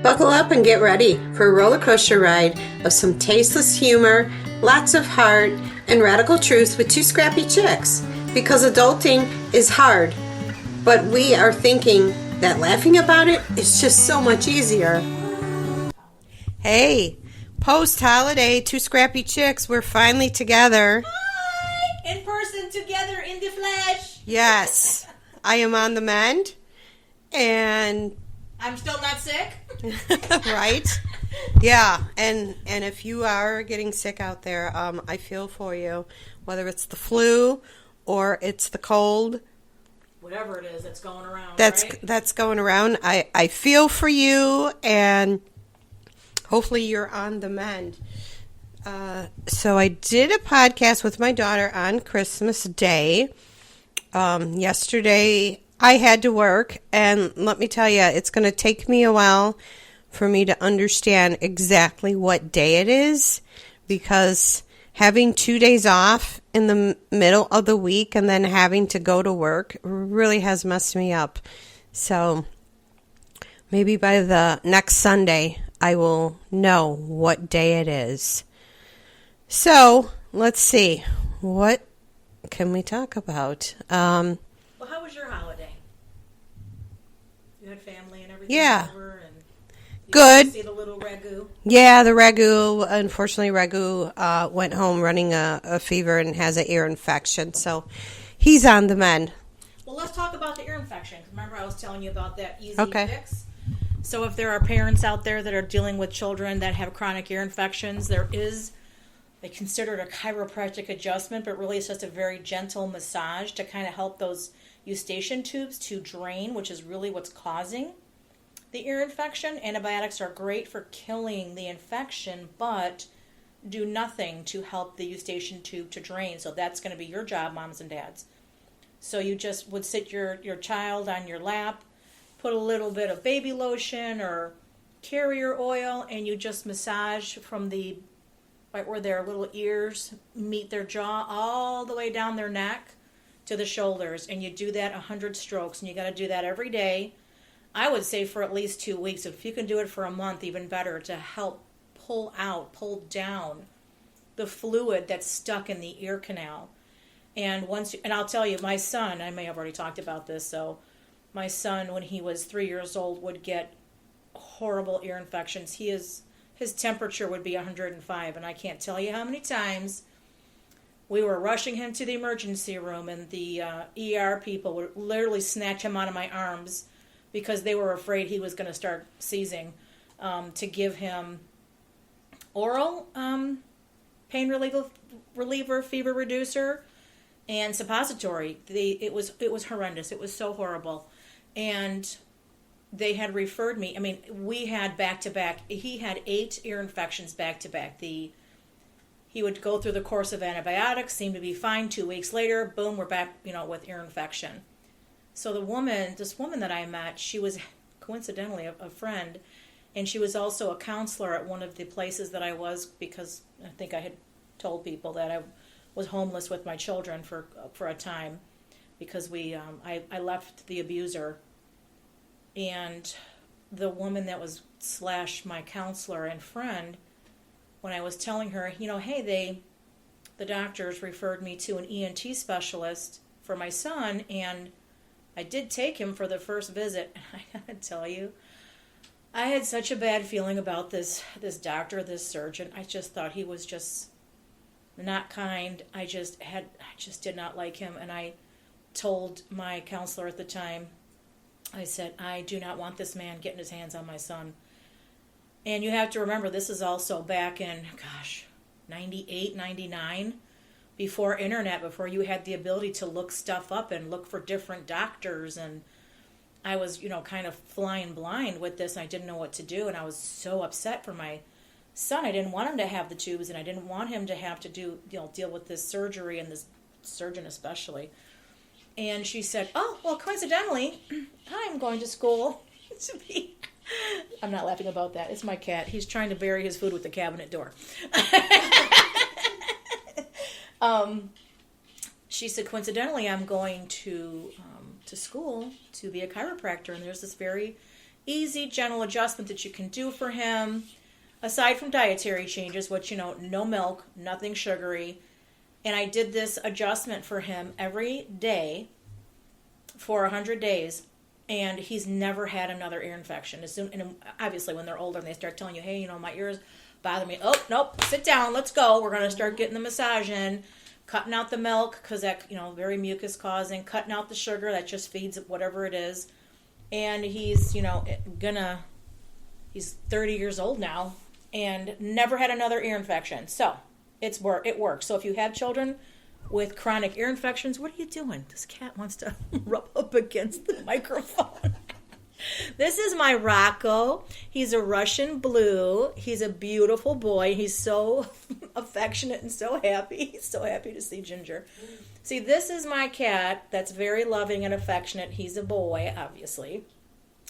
Buckle up and get ready for a roller coaster ride of some tasteless humor, lots of heart, and radical truth with two scrappy chicks. Because adulting is hard, but we are thinking that laughing about it is just so much easier. Hey, post-holiday, two scrappy chicks, we're finally together. Hi! In person, together, in the flesh. Yes, I am on the mend, and I'm still not sick. right? Yeah, and if you are getting sick out there, I feel for you, whether it's the flu or it's the cold. Whatever it is that's going around, That's going around. I feel for you, and hopefully you're on the mend. So I did a podcast with my daughter on Christmas Day. Yesterday I had to work, and let me tell you, it's going to take me a while for me to understand exactly what day it is, because having 2 days off in the middle of the week and then having to go to work really has messed me up. So maybe by the next Sunday I will know what day it is. So let's see, what can we talk about? Well, how was your holiday? You had family and everything Yeah. over, and you Good. got to see the little Ragu. Yeah, the Ragu, unfortunately, Ragu went home running a fever and has an ear infection, so he's on the mend. Well, let's talk about the ear infection. Remember I was telling you about that easy Okay. fix? So if there are parents out there that are dealing with children that have chronic ear infections, they consider it a chiropractic adjustment, but really it's just a very gentle massage to kind of help those eustachian tubes to drain, which is really what's causing the ear infection. Antibiotics are great for killing the infection, but do nothing to help the eustachian tube to drain. So that's going to be your job, moms and dads. So you just would sit your child on your lap, put a little bit of baby lotion or carrier oil, and you just massage from the right where their little ears meet their jaw all the way down their neck to the shoulders. And you do that 100 strokes, and you got to do that every day. I would say for at least 2 weeks. If you can do it for a month, even better, to help pull down the fluid that's stuck in the ear canal. And I'll tell you, my son, I may have already talked about this, so my son, when he was 3 years old, would get horrible ear infections. His temperature would be 105, and I can't tell you how many times we were rushing him to the emergency room, and the ER people would literally snatch him out of my arms because they were afraid he was going to start seizing, to give him oral pain reliever, fever reducer, and suppository. It was horrendous. It was so horrible. And they had referred me. I mean, we had back-to-back. He had 8 ear infections back-to-back. He would go through the course of antibiotics, seemed to be fine. 2 weeks later, boom, we're back, with ear infection. So this woman that I met, she was coincidentally a friend, and she was also a counselor at one of the places that I was, because I think I had told people that I was homeless with my children for a time, because I left the abuser. And the woman that was / my counselor and friend, when I was telling her, hey, the doctors referred me to an ENT specialist for my son, and I did take him for the first visit. And I gotta tell you, I had such a bad feeling about this doctor, this surgeon. I just thought he was just not kind. I just did not like him, and I told my counselor at the time, I said, I do not want this man getting his hands on my son. And you have to remember, this is also back in, 98, 99, before internet, before you had the ability to look stuff up and look for different doctors. And I was, kind of flying blind with this. And I didn't know what to do. And I was so upset for my son. I didn't want him to have the tubes, and I didn't want him to have to deal with this surgery, and this surgeon especially. And she said, oh, well, coincidentally, I'm going to school to be... I'm not laughing about that. It's my cat. He's trying to bury his food with the cabinet door. She said, coincidentally, I'm going to school to be a chiropractor, and there's this very easy, gentle adjustment that you can do for him. Aside from dietary changes, which, no milk, nothing sugary. And I did this adjustment for him every day for 100 days. And he's never had another ear infection. And obviously, when they're older and they start telling you, hey, my ears bother me. Oh, nope, sit down, let's go. We're going to start getting the massage in. Cutting out the milk, because that, very mucus causing. Cutting out the sugar, that just feeds whatever it is. And he's, he's 30 years old now and never had another ear infection. So it works. So if you have children with chronic ear infections, what are you doing? This cat wants to rub up against the microphone. This is my Rocco. He's a Russian blue. He's a beautiful boy. He's so affectionate and so happy. He's so happy to see Ginger. See, this is my cat that's very loving and affectionate. He's a boy, obviously.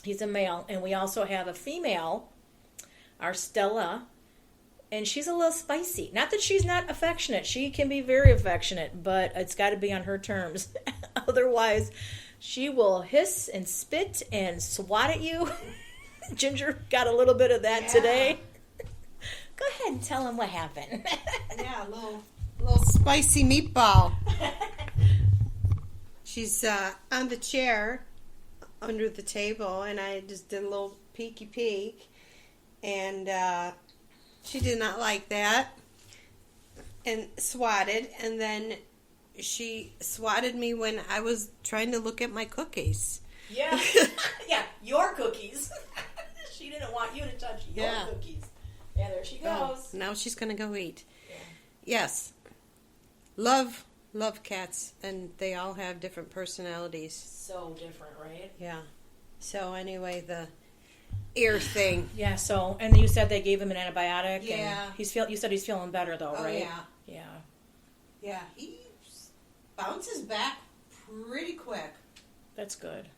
He's a male. And we also have a female, our Stella, and she's a little spicy. Not that she's not affectionate. She can be very affectionate, but it's got to be on her terms. Otherwise, she will hiss and spit and swat at you. Ginger got a little bit of that today. Go ahead and tell him what happened. Yeah, a little spicy meatball. She's on the chair under the table, and I just did a little peeky peek, and she did not like that, and swatted, and then she swatted me when I was trying to look at my cookies. Yeah, yeah, your cookies. She didn't want you to touch your cookies. Yeah, there she goes. Now she's going to go eat. Yeah. Yes. Love cats, and they all have different personalities. So different, right? Yeah. So anyway, the ear thing. Yeah, so, and you said they gave him an antibiotic. Yeah. And you said he's feeling better, though, Oh, right? yeah. Yeah. Yeah, he bounces back pretty quick. That's good.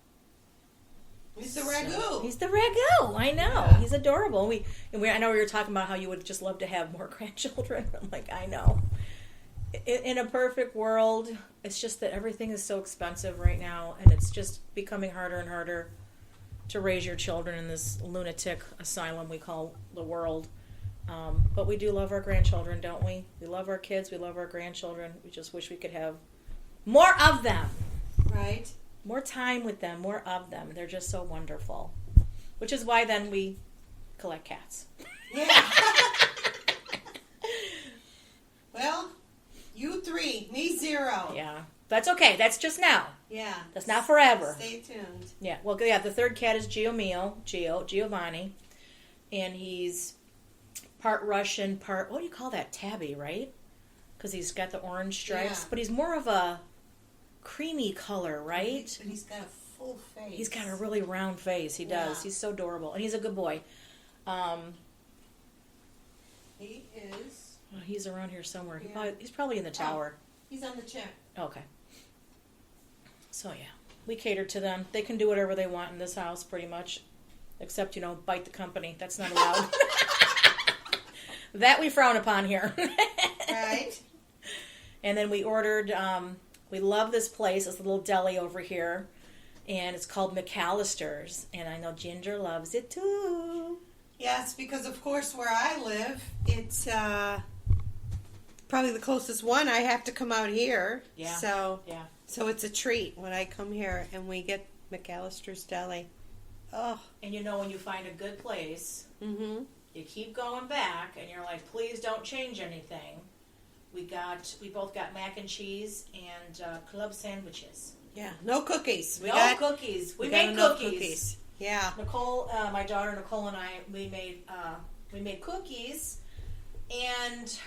He's the ragu. He's the ragu. I know. Yeah. He's adorable. I know we were talking about how you would just love to have more grandchildren. I'm like, I know. In a perfect world, it's just that everything is so expensive right now, and it's just becoming harder and harder to raise your children in this lunatic asylum we call the world. But we do love our grandchildren, don't we? We love our kids. We love our grandchildren. We just wish we could have more of them. Right. More time with them, more of them. They're just so wonderful. Which is why then we collect cats. Yeah. Well, you 3, me 0. Yeah. That's okay. That's just now. Yeah. That's not forever. Stay tuned. Yeah. Well, yeah, the third cat is Giovanni. And he's part Russian, part, what do you call that? Tabby, right? Because he's got the orange stripes. Yeah. But he's more of a creamy color, right? But he's got a full face. He's got a really round face. He does. Yeah. He's so adorable. And he's a good boy. He is. Well, he's around here somewhere. Yeah. He's probably in the tower. He's on the chair. Okay. So, yeah. We cater to them. They can do whatever they want in this house, pretty much. Except, bite the company. That's not allowed. That we frown upon here. Right. And then we ordered, we love this place. It's a little deli over here. And it's called McAllister's. And I know Ginger loves it too. Yes, because of course where I live, it's probably the closest one. I have to come out here. Yeah. So it's a treat when I come here and we get McAllister's Deli. Oh. And when you find a good place, Mm-hmm. you keep going back, and you're like, please don't change anything. We both got mac and cheese and club sandwiches. Yeah. No cookies. Cookies. We got made enough cookies. Yeah. Nicole, my daughter Nicole and I, we made cookies, and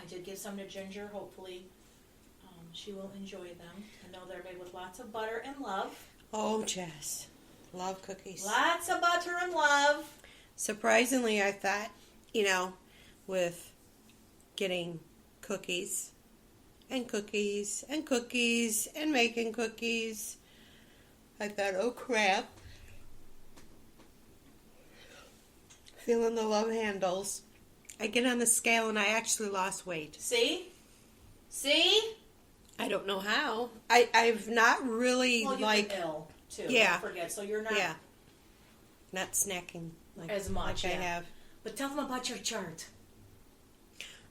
I did give some to Ginger. Hopefully, she will enjoy them. I know they're made with lots of butter and love. Oh, Jess. Love cookies. Lots of butter and love. Surprisingly, I thought, with getting cookies and cookies and cookies and making cookies, I thought, oh crap. Feeling the love handles. I get on the scale and I actually lost weight. See? I don't know how. I've not really Well, you've been ill too. Yeah. Don't forget. So you're not. Yeah. not snacking like, as much. like Yeah. I have. But tell them about your chart.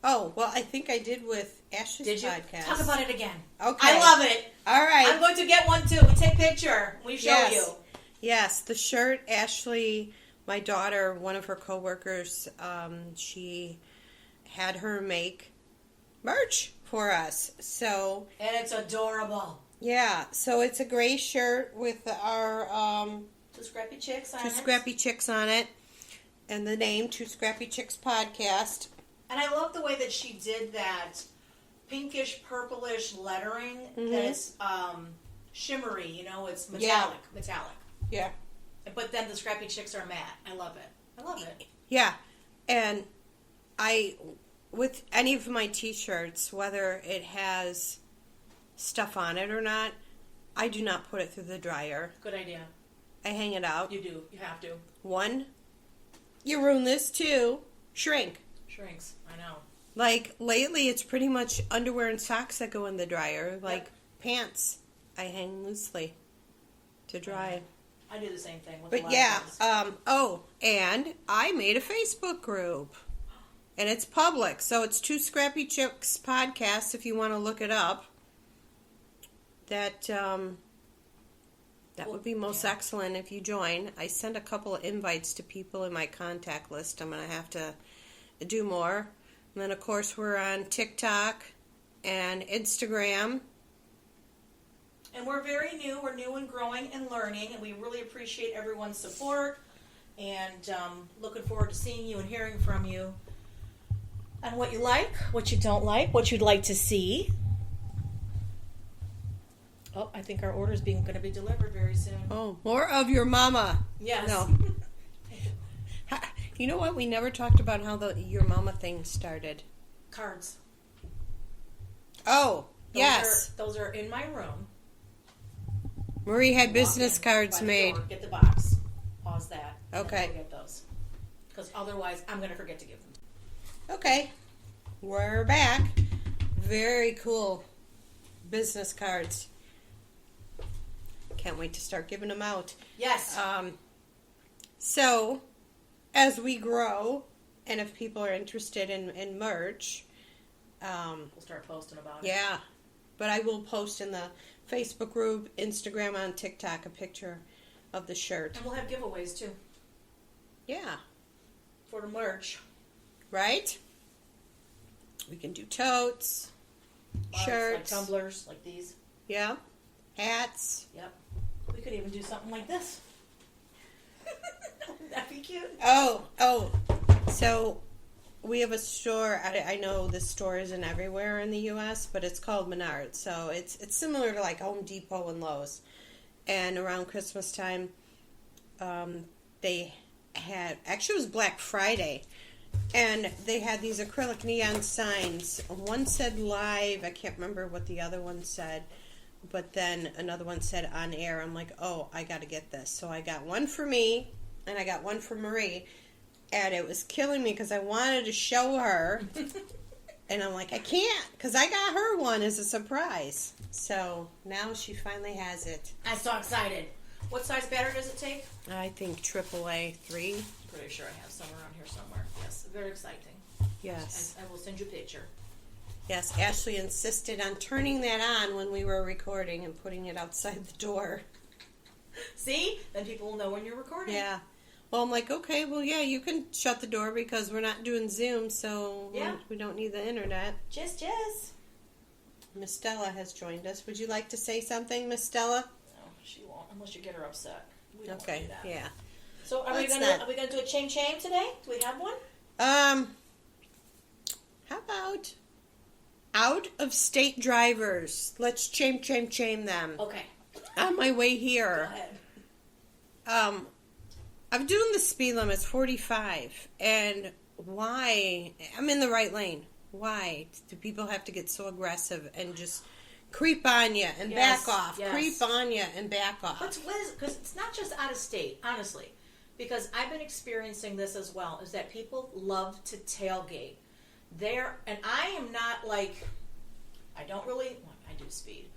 Oh, well, I think I did with Ashley's Did you? podcast. Talk about it again. Okay. I love it. All right. I'm going to get one too. We take picture. We show Yes. you. Yes, the shirt, Ashley, my daughter, one of her coworkers, she had her make merch for us. So, And it's adorable. yeah, so it's a gray shirt with our Two scrappy chicks on Two it. Scrappy Chicks on it, and the name Two Scrappy Chicks Podcast. And I love the way that she did that pinkish, purplish lettering that's shimmery. You know, it's metallic. Metallic. Yeah. But then the scrappy chicks are matte. I love it. I love it. Yeah, and with any of my t-shirts, whether it has stuff on it or not, I do not put it through the dryer. Good idea. I hang it out. You do. You have to. One, you ruin this too. Shrink. Shrinks. I know. Like lately, it's pretty much underwear and socks that go in the dryer. Like pants, I hang loosely to dry. I do the same thing with a But lot yeah, of things. and I made a Facebook group. And it's public, so it's Two Scrappy Chicks Podcast if you want to look it up. That would be most excellent if you join. I sent a couple of invites to people in my contact list. I'm going to have to do more. And then, of course, we're on TikTok and Instagram. And we're very new. We're new and growing and learning, and we really appreciate everyone's support. And looking forward to seeing you and hearing from you on what you like, what you don't like, what you'd like to see. Oh, I think our order's going to be delivered very soon. Oh, more of your mama. Yes. No. You know what? We never talked about how the your mama thing started. Cards. Oh, yes. Those are in my room. Marie had business Walk in, cards by the made. door, get the box. Pause that. and Okay. then go get those. Because otherwise, I'm going to forget to give them. Okay, we're back. Very cool business cards. Can't wait to start giving them out. Yes. So, as we grow, and if people are interested in merch, We'll start posting about it. yeah. But I will post in the Facebook group, Instagram, on TikTok a picture of the shirt. And we'll have giveaways too Yeah. for the merch. Right? We can do totes, Mugs, shirts. like tumblers, like these. Yeah. Hats. Yep. We could even do something like this. Wouldn't that be cute? Oh. So we have a store. I know this store isn't everywhere in the U.S., but it's called Menards. So it's similar to like Home Depot and Lowe's. And around Christmas time, they had, actually it was Black Friday, and they had these acrylic neon signs. One said live. I can't remember what the other one said. But then another one said on air. I'm like, oh, I got to get this. So I got one for me, and I got one for Marie. And it was killing me because I wanted to show her. And I'm like, I can't, because I got her one as a surprise. So now she finally has it. I'm so excited. What size battery does it take? I think AAA 3. Pretty sure I have some around here somewhere. Yes, very exciting. Yes. I will send you a picture. Yes, Ashley insisted on turning that on when we were recording and putting it outside the door. See? Then people will know when you're recording. Yeah. Well, I'm like, okay, well, yeah, you can shut the door because we're not doing Zoom, so Yeah. we don't need the internet. Just. Miss Stella has joined us. Would you like to say something, Miss Stella? No, she won't, unless you get her upset. We don't Okay, do that. yeah. So are Let's we not. gonna do a chain today? Do we have one? How about out-of-state drivers? Let's shame them. Okay. On my way Go here, ahead. I'm doing the speed limit, 45, and why? I'm in the right lane. Why do people have to get so aggressive and just creep on you and Yes, back off? yes. Creep on you and back off. Because it's not just out of state, honestly. Because I've been experiencing this as well, is that people love to tailgate. And I am not like, I don't really, well, I do speed.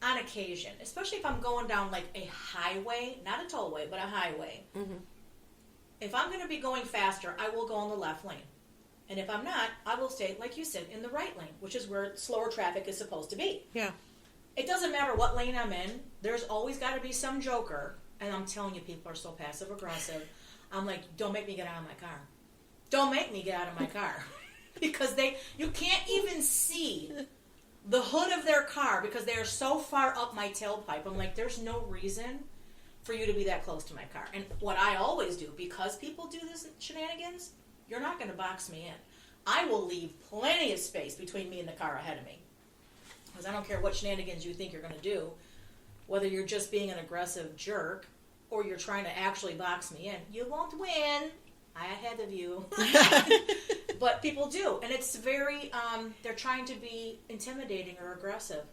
On occasion, especially if I'm going down like a highway, not a tollway, but a highway. Mm-hmm. if I'm going to be going faster, I will go on the left lane. And if I'm not, I will stay, like you said, in the right lane, which is where slower traffic is supposed to be. Yeah. It doesn't matter what lane I'm in. There's always got to be some joker. And I'm telling you, people are so passive aggressive. I'm like, don't make me get out of my car. Don't make me get out of my car. Because you can't even see the hood of their car because they are so far up my tailpipe. I'm like, there's no reason for you to be that close to my car. And what I always do, because people do this shenanigans, you're not going to box me in. I will leave plenty of space between me and the car ahead of me. Because I don't care what shenanigans you think you're going to do, whether you're just being an aggressive jerk or you're trying to actually box me in. You won't win. I'm ahead of you. But people do. And it's very, they're trying to be intimidating or aggressive.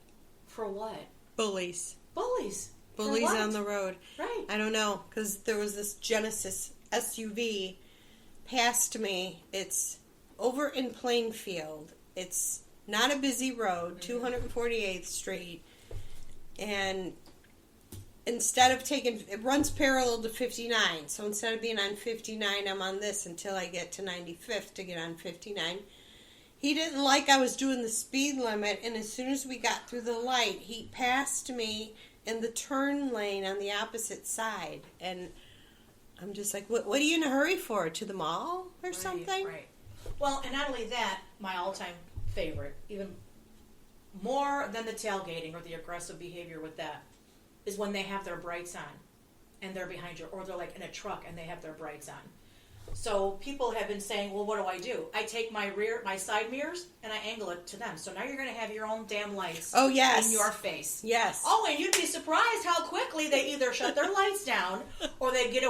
For what? Bullies. Bullies. Bullies on the road. Right. I don't know, because there was this Genesis SUV past me. It's over in Plainfield. It's not a busy road, 248th Street. And instead of it runs parallel to 59. So instead of being on 59, I'm on this until I get to 95th to get on 59. He didn't like I was doing the speed limit, and as soon as we got through the light, he passed me in the turn lane on the opposite side. And I'm just like, what are you in a hurry for? To the mall or something? Right. Well, and not only that, my all-time favorite, even more than the tailgating or the aggressive behavior with that, is when they have their brights on and they're behind you, or they're like in a truck and they have their brights on. So people have been saying, well, what do? I take my side mirrors and I angle it to them. So now you're going to have your own damn lights in your face. Yes. Oh, and you'd be surprised how quickly they either shut their lights down or they get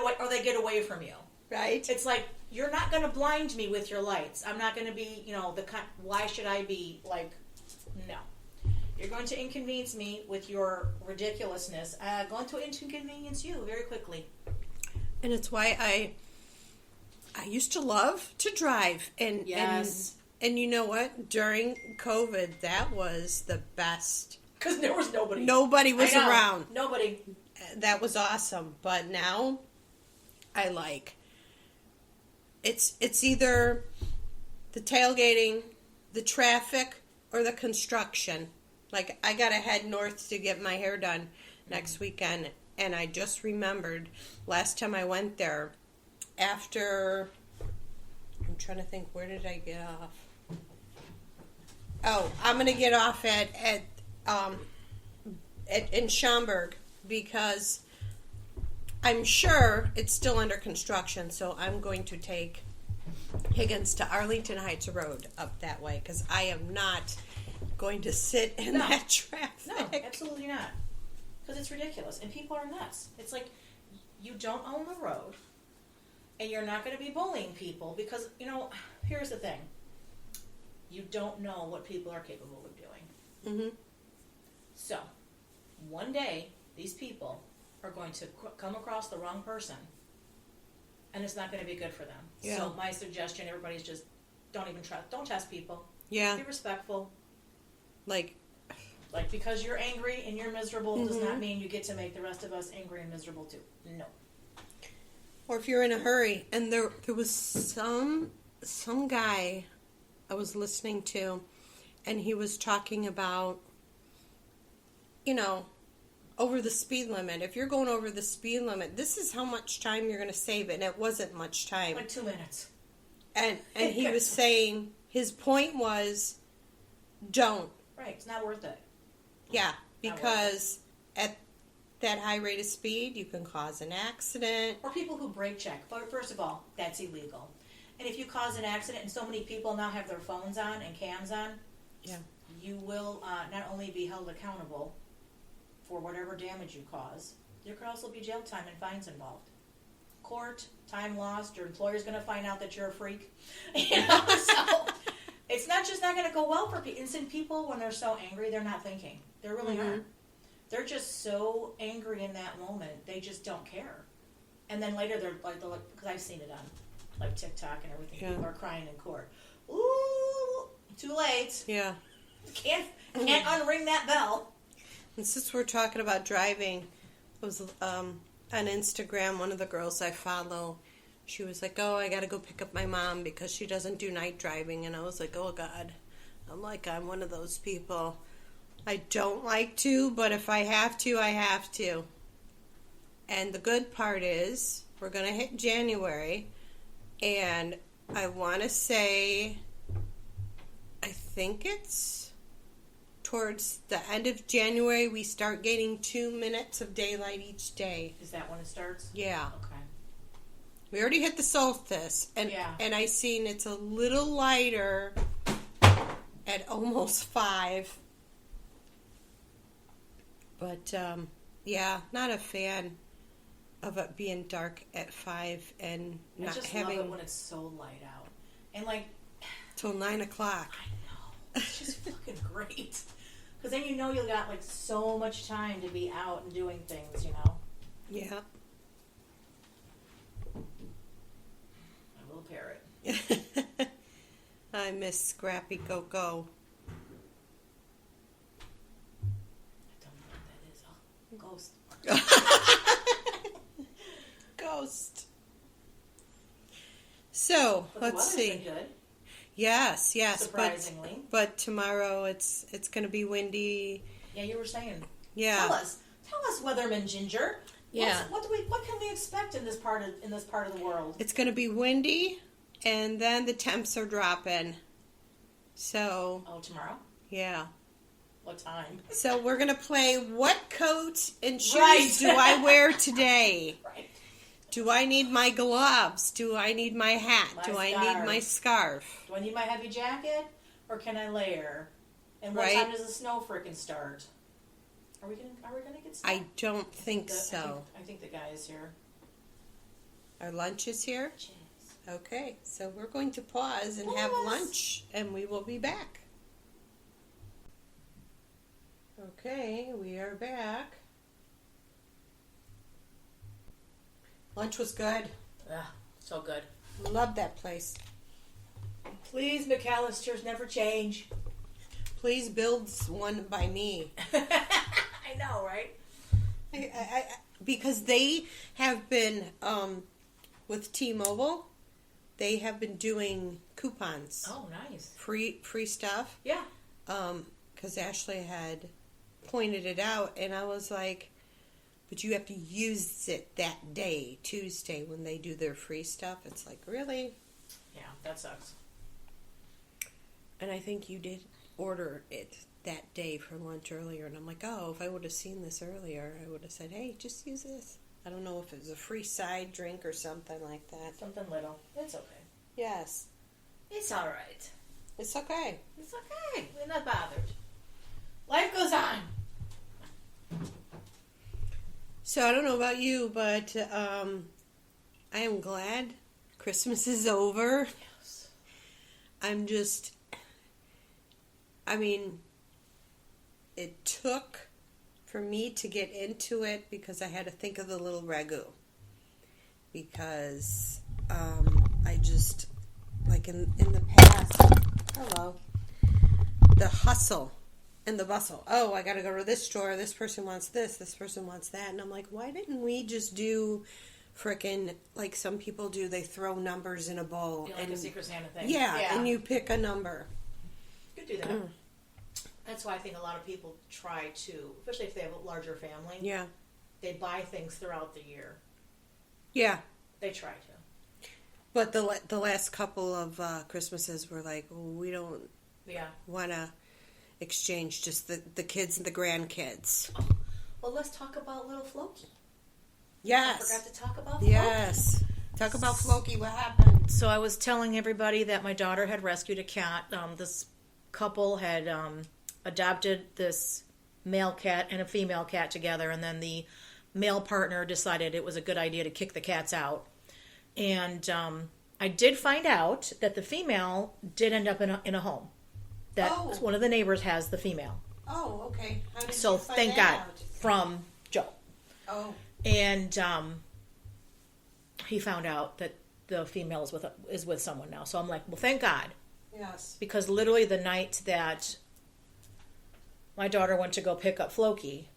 away from you. Right. It's like, you're not going to blind me with your lights. I'm not going to be, why should I be like, no. You're going to inconvenience me with your ridiculousness. I'm going to inconvenience you very quickly. And it's why I used to love to drive. And, yes. And you know what? During COVID, that was the best. Because there was nobody. Nobody was around. Nobody. That was awesome. But now, I like... It's either the tailgating, the traffic, or the construction. Like, I gotta head north to get my hair done next weekend, and I just remembered last time I went there, after, I'm trying to think, where did I get off? Oh, I'm gonna get off in Schaumburg, because I'm sure it's still under construction, so I'm going to take Higgins to Arlington Heights Road up that way, because I am not going to sit in that traffic. No, absolutely not. Because it's ridiculous, and people are nuts. It's like, you don't own the road, and you're not going to be bullying people, because, here's the thing. You don't know what people are capable of doing. Mm-hmm. So, one day, these people are going to come across the wrong person, and it's not going to be good for them. Yeah. So my suggestion, everybody's just don't test people. Yeah. Be respectful. Like because you're angry and you're miserable does not mean you get to make the rest of us angry and miserable too. No. Or if you're in a hurry, and there was some guy I was listening to, and he was talking about, over the speed limit. If you're going over the speed limit, this is how much time you're going to save, and it wasn't much time. Like 2 minutes. And he was saying, his point was, don't. Right, it's not worth it. Yeah, because at that high rate of speed, you can cause an accident. Or people who brake check. First of all, that's illegal. And if you cause an accident, and so many people now have their phones on and cams on, you will not only be held accountable for whatever damage you cause, there could also be jail time and fines involved. Court, time lost, your employer's going to find out that you're a freak. So it's not going to go well for people. And people, when they're so angry, they're not thinking. They really aren't. They're just so angry in that moment, they just don't care. And then later they're like, because I've seen it on like TikTok and everything, people are crying in court. Ooh, too late. Yeah. Can't unring that bell. And since we're talking about driving, it was on Instagram, one of the girls I follow, she was like, oh, I got to go pick up my mom because she doesn't do night driving. And I was like, oh, God. I'm one of those people. I don't like to, but if I have to, I have to. And the good part is we're going to hit January. And I want to say, I think it's towards the end of January, we start getting 2 minutes of daylight each day. Is that when it starts? Yeah. Okay. We already hit the solstice, and Yeah. and I seen it's a little lighter at almost 5. But yeah, not a fan of it being dark at 5 and I not just having love it when it's so light out. And like, till 9 o'clock. I know. It's just fucking great. Because then you know you've got like so much time to be out and doing things, you know? Yeah. My little parrot. I miss Scrappy Go-Go. I don't know what that is. Oh, ghost. Ghost. So, But let's the see. weather's been good, Yes, surprisingly. but tomorrow it's going to be windy. Yeah, you were saying. Yeah. Tell us, Weatherman Ginger. Yeah. What can we expect in this part of the world? It's going to be windy, and then the temps are dropping. So, Oh, tomorrow? yeah. What time? So we're going to play what coat and shoes Right. do I wear today? Right. Do I need my gloves? Do I need my hat? My do I scarf. need my scarf? Do I need my heavy jacket, or can I layer? And what Right. time does the snow frickin' start? Are we gonna get snow? I don't think so. I think the guy is here. Our lunch is here. Jeez. Okay, so we're going to pause and have Pause. lunch, and we will be back. Okay, we are back. Lunch was good. Ugh, so good. Love that place. Please, McAllister's never change. Please build one by me. I know, right? Because they have been, with T-Mobile, they have been doing coupons. Oh, nice. Free stuff. Yeah. Because Ashley had pointed it out, and I was like, but you have to use it that day, Tuesday, when they do their free stuff. It's like, really? Yeah, that sucks. And I think you did order it that day for lunch earlier, and I'm like, oh, if I would have seen this earlier, I would have said, hey, just use this. I don't know if it was a free side drink or something like that. Something little. It's okay. Yes, It's all right. it's okay. It's okay. We're not bothered. Life goes on. So I don't know about you, but I am glad Christmas is over. Yes. I mean, it took for me to get into it because I had to think of the little ragu. Because I just, like in the past, the hustle and the bustle. Oh, I got to go to this store. This person wants this person wants that. And I'm like, why didn't we just do frickin' like some people do? They throw numbers in a bowl. Like and a Secret Santa thing. yeah, and you pick a number. You could do that. That's why I think a lot of people try to, especially if they have a larger family, Yeah. they buy things throughout the year. Yeah. They try to. But the last couple of Christmases were like, well, we don't Yeah. want to exchange just the kids and the grandkids. Well, let's talk about little Floki. I Yes. forgot to talk about Floki. Yes. Talk about Floki. What happened? So I was telling everybody that my daughter had rescued a cat. This couple had adopted this male cat and a female cat together, and then the male partner decided it was a good idea to kick the cats out. And I did find out that the female did end up in a home. That Oh. one of the neighbors has the female. Oh, okay. How did So you find thank that God out? from Joe. Oh. And he found out that the female is with someone now. So I'm like, well, thank God. Yes. Because literally the night that my daughter went to go pick up Floki,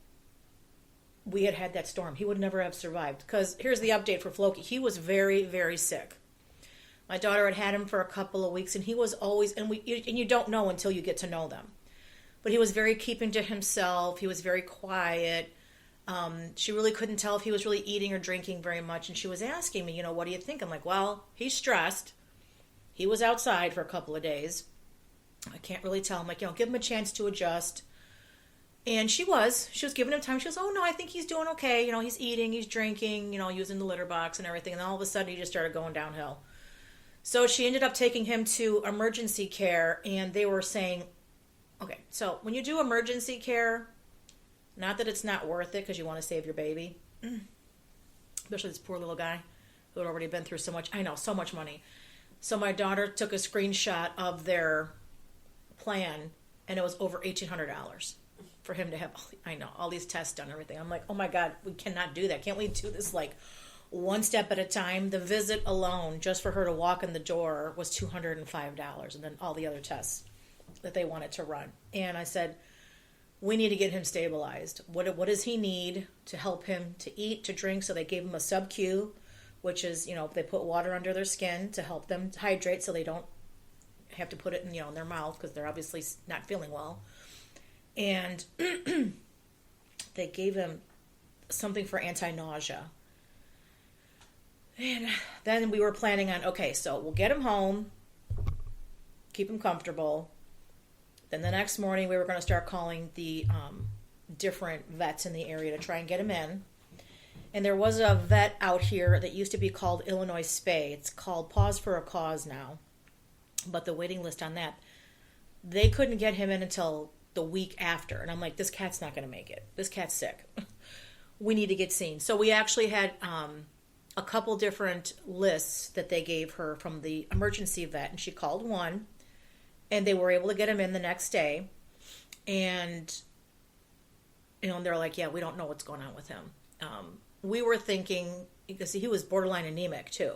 we had had that storm. He would never have survived. Because here's the update for Floki. He was very, very sick. My daughter had him for a couple of weeks, and he was always, and you don't know until you get to know them. But he was very keeping to himself. He was very quiet. She really couldn't tell if he was really eating or drinking very much. And she was asking me, what do you think? I'm like, well, he's stressed. He was outside for a couple of days. I can't really tell. I'm like, give him a chance to adjust. And she was giving him time. She goes, oh, no, I think he's doing okay. He's eating, he's drinking, using the litter box and everything. And then all of a sudden he just started going downhill. So she ended up taking him to emergency care, and they were saying, okay, so when you do emergency care, not that it's not worth it because you want to save your baby, especially this poor little guy who had already been through so much. I know, so much money. So my daughter took a screenshot of their plan, and it was over $1,800 for him to have, all these tests done and everything. I'm like, oh my God, we cannot do that. Can't we do this like one step at a time? The visit alone, just for her to walk in the door, was $205, and then all the other tests that they wanted to run. And I said, we need to get him stabilized. What does he need to help him to eat, to drink? So they gave him a sub-Q, which is, they put water under their skin to help them hydrate so they don't have to put it in, in their mouth because they're obviously not feeling well. And they gave him something for anti-nausea. And then we were planning on, okay, so we'll get him home, keep him comfortable. Then the next morning we were going to start calling the different vets in the area to try and get him in. And there was a vet out here that used to be called Illinois Spay. It's called Pause for a Cause now. But the waiting list on that, they couldn't get him in until the week after. And I'm like, this cat's not going to make it. This cat's sick. We need to get seen. So we actually had a couple different lists that they gave her from the emergency vet. And she called one. And they were able to get him in the next day. And, and they're like, yeah, we don't know what's going on with him. We were thinking, because he was borderline anemic too.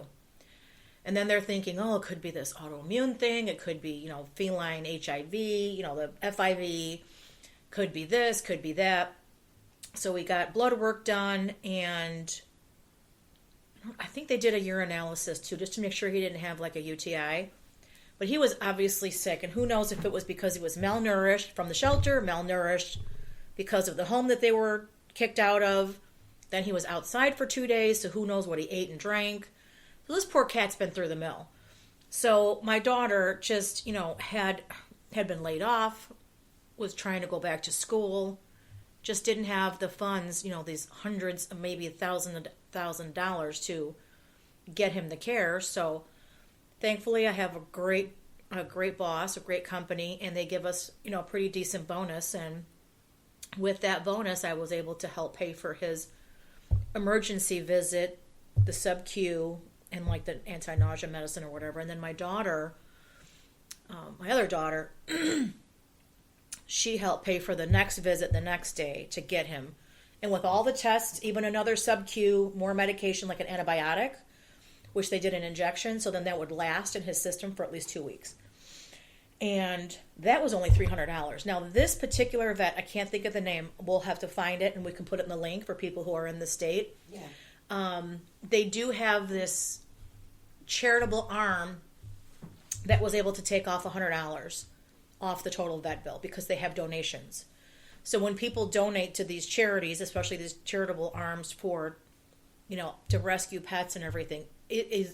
And then they're thinking, oh, it could be this autoimmune thing. It could be, feline HIV, the FIV. Could be this, could be that. So we got blood work done, and I think they did a urinalysis too, just to make sure he didn't have like a UTI. But he was obviously sick, and who knows if it was because he was malnourished from the shelter, malnourished because of the home that they were kicked out of. Then he was outside for 2 days, so who knows what he ate and drank. So this poor cat's been through the mill. So my daughter just, had been laid off, was trying to go back to school, just didn't have the funds, these hundreds, maybe $1,000 to get him the care. So thankfully I have a great boss, a great company, and they give us, a pretty decent bonus. And with that bonus, I was able to help pay for his emergency visit, the sub-Q, and like the anti-nausea medicine or whatever. And then my daughter, my other daughter, she helped pay for the next visit the next day to get him. And with all the tests, even another sub-Q, more medication like an antibiotic, which they did an injection, so then that would last in his system for at least 2 weeks. And that was only $300. Now, this particular vet, I can't think of the name. We'll have to find it, and we can put it in the link for people who are in the state. Yeah. They do have this charitable arm that was able to take off $100 off the total vet bill because they have donations. So when people donate to these charities, especially these charitable arms for, to rescue pets and everything,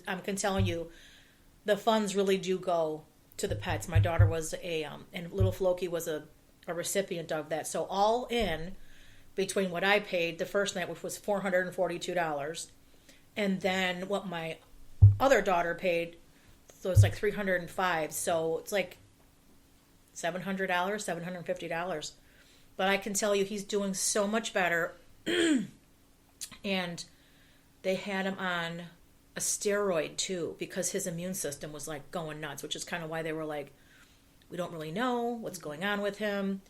I'm telling you, the funds really do go to the pets. My daughter was and little Floki was a recipient of that. So all in, between what I paid the first night, which was $442, and then what my other daughter paid, so it's like $305. So it's like $700, $750. But I can tell you he's doing so much better. And they had him on a steroid too because his immune system was like going nuts, which is kind of why they were like, we don't really know what's going on with him.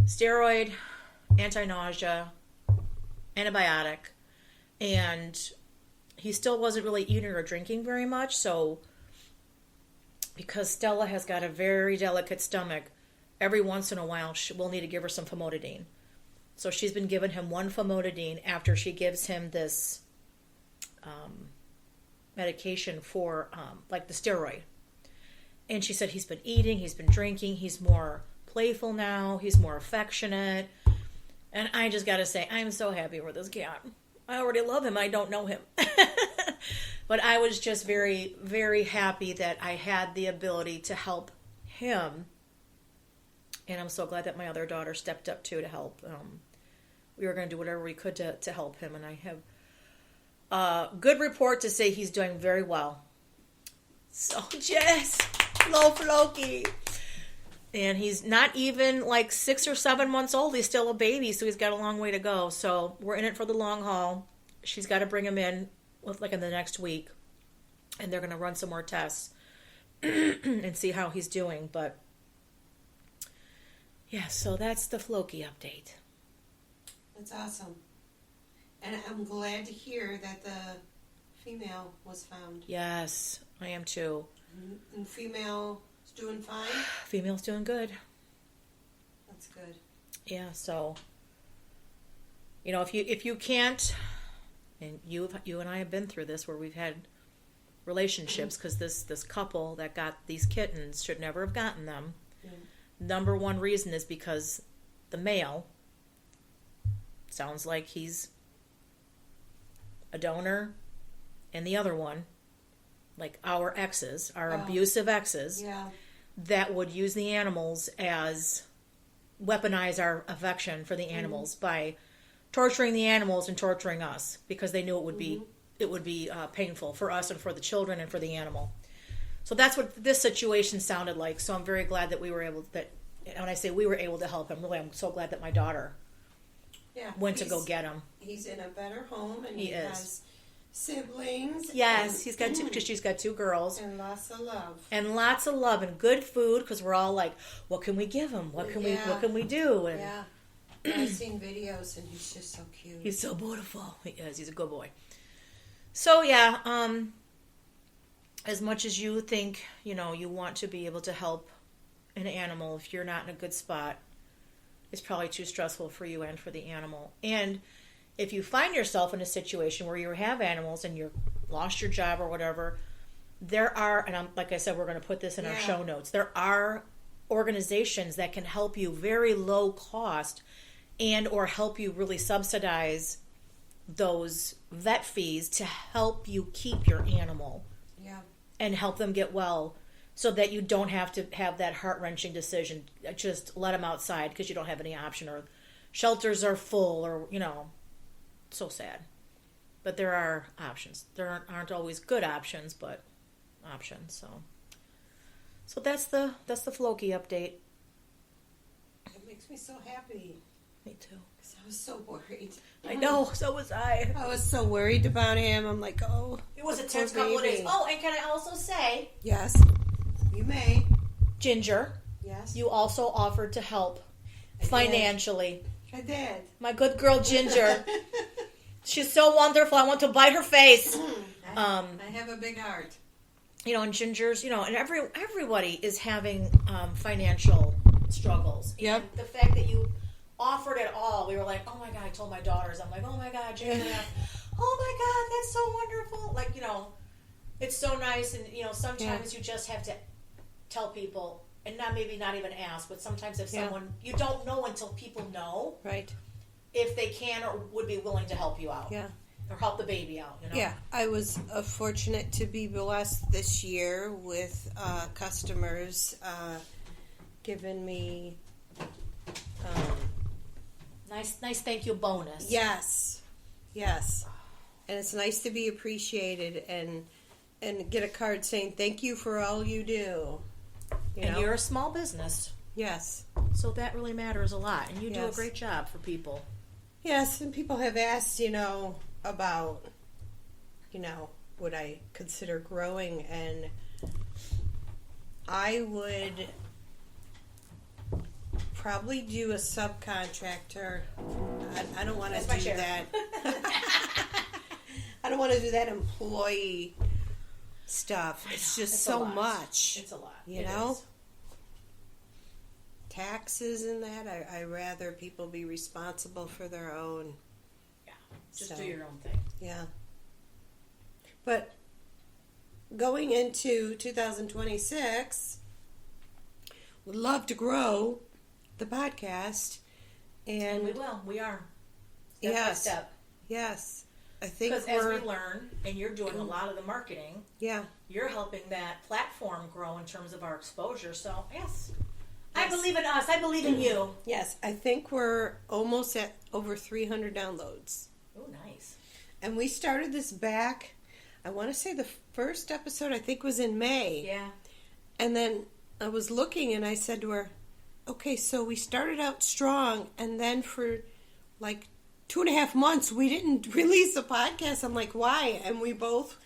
Steroid, anti-nausea, antibiotic, and he still wasn't really eating or drinking very much. So because Stella has got a very delicate stomach, every once in a while we'll need to give her some famotidine. So she's been giving him one famotidine after she gives him this medication for like the steroid. And she said he's been eating, he's been drinking, he's more playful now, he's more affectionate. And I just got to say, I'm so happy with this cat. I already love him. I don't know him. But I was just very, very happy that I had the ability to help him. And I'm so glad that my other daughter stepped up too to help. We were going to do whatever we could to help him. And I have a good report to say he's doing very well. So, Jess, little Floki. And he's not even like 6 or 7 months old. He's still a baby, so he's got a long way to go. So we're in it for the long haul. She's got to bring him in like in the next week. And they're going to run some more tests and see how he's doing. But, yeah, so that's the Floki update. That's awesome. And I'm glad to hear that the female was found. Yes, I am too. And female is doing fine? Female's doing good. That's good. Yeah, so, you know, if you can't, and you and I have been through this where we've had relationships, because this couple that got these kittens should never have gotten them. Yeah. Number one reason is because the male sounds like he's a donor, and the other one, like our exes, our abusive exes, that would use the animals as weaponize our affection for the animals by torturing the animals and torturing us, because they knew it would be painful for us and for the children and for the animal. So that's what this situation sounded like. So I'm very glad that we were able when I say we were able to help him, really I'm so glad that my daughter went to go get him. He's in a better home, and he has siblings. Yes, he's got two, because she's got 2 girls. And lots of love. And lots of love and good food, because we're all like, what can we give him? What can we do? And I've seen videos, and he's just so cute. He's so beautiful. He is. He's a good boy. So as much as you think, you want to be able to help an animal, if you're not in a good spot, it's probably too stressful for you and for the animal. And if you find yourself in a situation where you have animals and you've lost your job or whatever, there are, and like I said, we're going to put this in our show notes, there are organizations that can help you very low cost and or help you really subsidize those vet fees to help you keep your animal and help them get well, so that you don't have to have that heart-wrenching decision, just let them outside because you don't have any option, or shelters are full, or so sad. But there are options. There aren't always good options, but options. So that's the Floki update. It makes me so happy. Me too. Because I was so worried. I know, so was I. I was so worried about him. I'm like, it was a tense couple of days. Oh, and can I also say, yes, you may. Ginger. Yes. You also offered to help financially. I did. My good girl Ginger. She's so wonderful. I want to bite her face. I have a big heart. And Ginger's, and everybody is having financial struggles. Yep. And the fact that you offered it all, we were like, oh my God, I told my daughters, I'm like, oh my God, Ginger, oh my God, that's so wonderful. Like, it's so nice. And, sometimes you just have to tell people, and not even ask, but sometimes if someone, you don't know until people know. Right. If they can or would be willing to help you out. Yeah. Or help the baby out, Yeah, I was fortunate to be blessed this year with customers giving me nice thank you bonus. Yes, and it's nice to be appreciated and get a card saying thank you for all you do. You're a small business. Yes. So that really matters a lot, and you do a great job for people. Yes, and people have asked, about, would I consider growing, and I would probably do a subcontractor. I don't want to do that. I don't want to do that employee stuff. It's just so much. It's a lot. You know? taxes and that. I rather people be responsible for their own. Yeah, just So. do your own thing. Yeah. But going into 2026, would love to grow the podcast. And we And will. We are. Step by yes, step. yes. I think Because as we're, we learn, and you're doing a lot of the marketing, yeah. you're helping that platform grow in terms of our exposure. So, yes. I Yes. believe in us. I believe in you. Yes, I think we're almost at over 300 downloads. Oh, nice. And we started this back, I want to say the first episode, I think, was in May. Yeah. And then I was looking and I said to her, okay, so we started out strong, and then for like 2.5 months, we didn't release a podcast. I'm like, why? And we both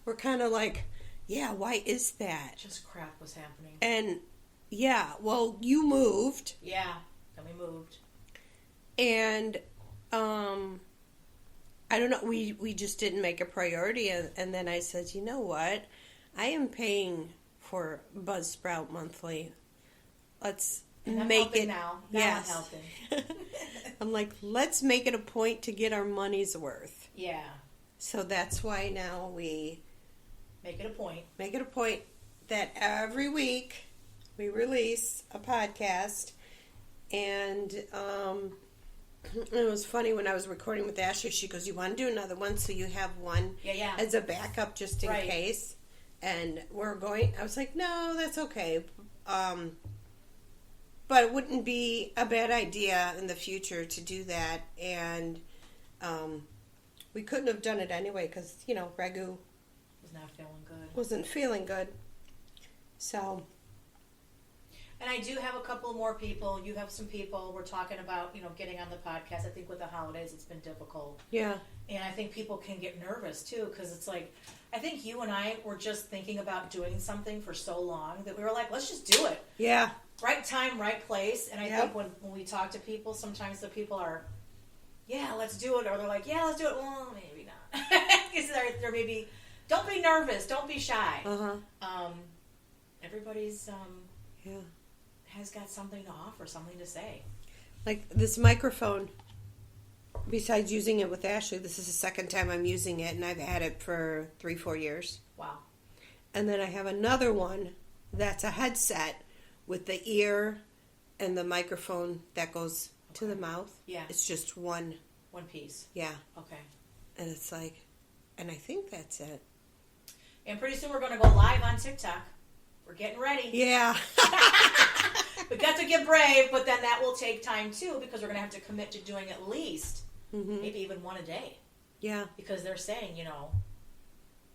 were kind of like, yeah, why is that? Just crap was happening. And yeah, well, you moved, Yeah. Then we moved. and I don't know, we just didn't make a priority. And then I said, you know what? I am paying for Buzzsprout monthly. Let's And I'm make helping it now. Yes. I'm helping. I'm like, let's make it a point to get our money's worth. Yeah. So that's why now we Make it a point. make it a point that every week we release a podcast. And it was funny when I was recording with Ashley, she goes, you want to do another one so you have one Yeah. as a backup just in Right. case. And we're going, I was like, no, that's okay. But it wouldn't be a bad idea in the future to do that. And we couldn't have done it anyway because, Regu Was not feeling good. wasn't feeling good. So, And I do have a couple more people. You have some people. We're talking about, getting on the podcast. I think with the holidays, it's been difficult. yeah. And I think people can get nervous too, because it's like, I think you and I were just thinking about doing something for so long that we were like, let's just do it. Yeah. Right time, right place. And I Yep. think when we talk to people, sometimes the people are, yeah, let's do it. Or they're like, yeah, let's do it. Well, maybe not. Because they're maybe, don't be nervous. Don't be shy. Uh-huh. Everybody's Yeah. has got something to offer, something to say. Like this microphone, besides using it with Ashley, this is the second time I'm using it, and I've had it for 3-4 years. Wow. And then I have another one that's a headset with the ear and the microphone that goes to the mouth. Yeah. It's just one, One piece. yeah. Okay. And it's like, and I think that's it. And pretty soon we're going to go live on TikTok. We're getting ready. Yeah. We got to get brave, but then that will take time too, because we're going to have to commit to doing at least maybe even one a day, Yeah. because they're saying,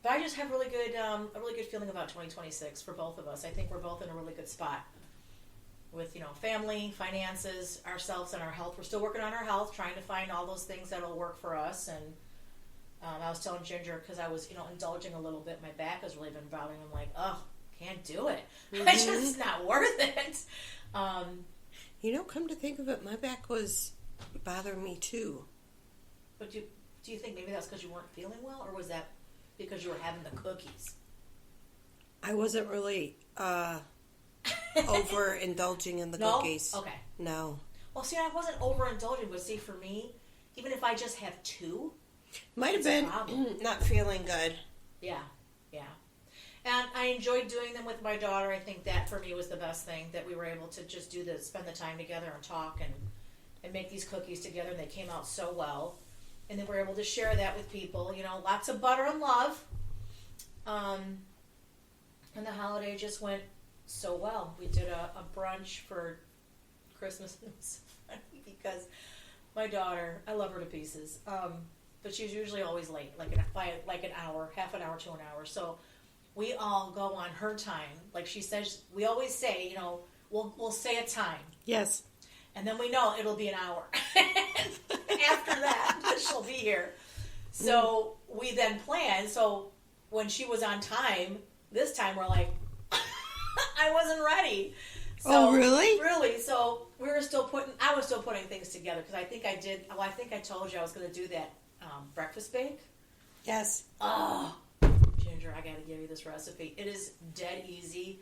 But I just have a really good feeling about 2026 for both of us. I think we're both in a really good spot with family, finances, ourselves, and our health. We're still working on our health, trying to find all those things that'll work for us. And I was telling Ginger, because I was indulging a little bit. My back has really been bothering me. I'm like, oh, can't do it. It's not worth it. Come to think of it, my back was bothering me too. But do you think maybe that's because you weren't feeling well, or was that because you were having the cookies? I wasn't really overindulging in the No? cookies. Okay. No. Well, see, I wasn't overindulging, but see, for me, even if I just have 2, Might have It's a been problem. not feeling good. yeah. And I enjoyed doing them with my daughter. I think that for me was the best thing, that we were able to just spend the time together and talk and make these cookies together, and they came out so well. And then we're able to share that with people, lots of butter and love. And the holiday just went so well. We did a brunch for Christmas. It was funny because my daughter, I love her to pieces, but she's usually always late, by an hour, half an hour to an hour. So we all go on her time. Like she says, we always say, we'll say a time, Yes. and then we know it'll be an hour. After that, she'll be here. So we then plan. So when she was on time, this time we're like, I wasn't ready. So, Oh, really? Really. So I was still putting things together, because I think I did. Well, I think I told you I was going to do that breakfast bake. Yes. Oh, Ginger, I got to give you this recipe. It is dead easy.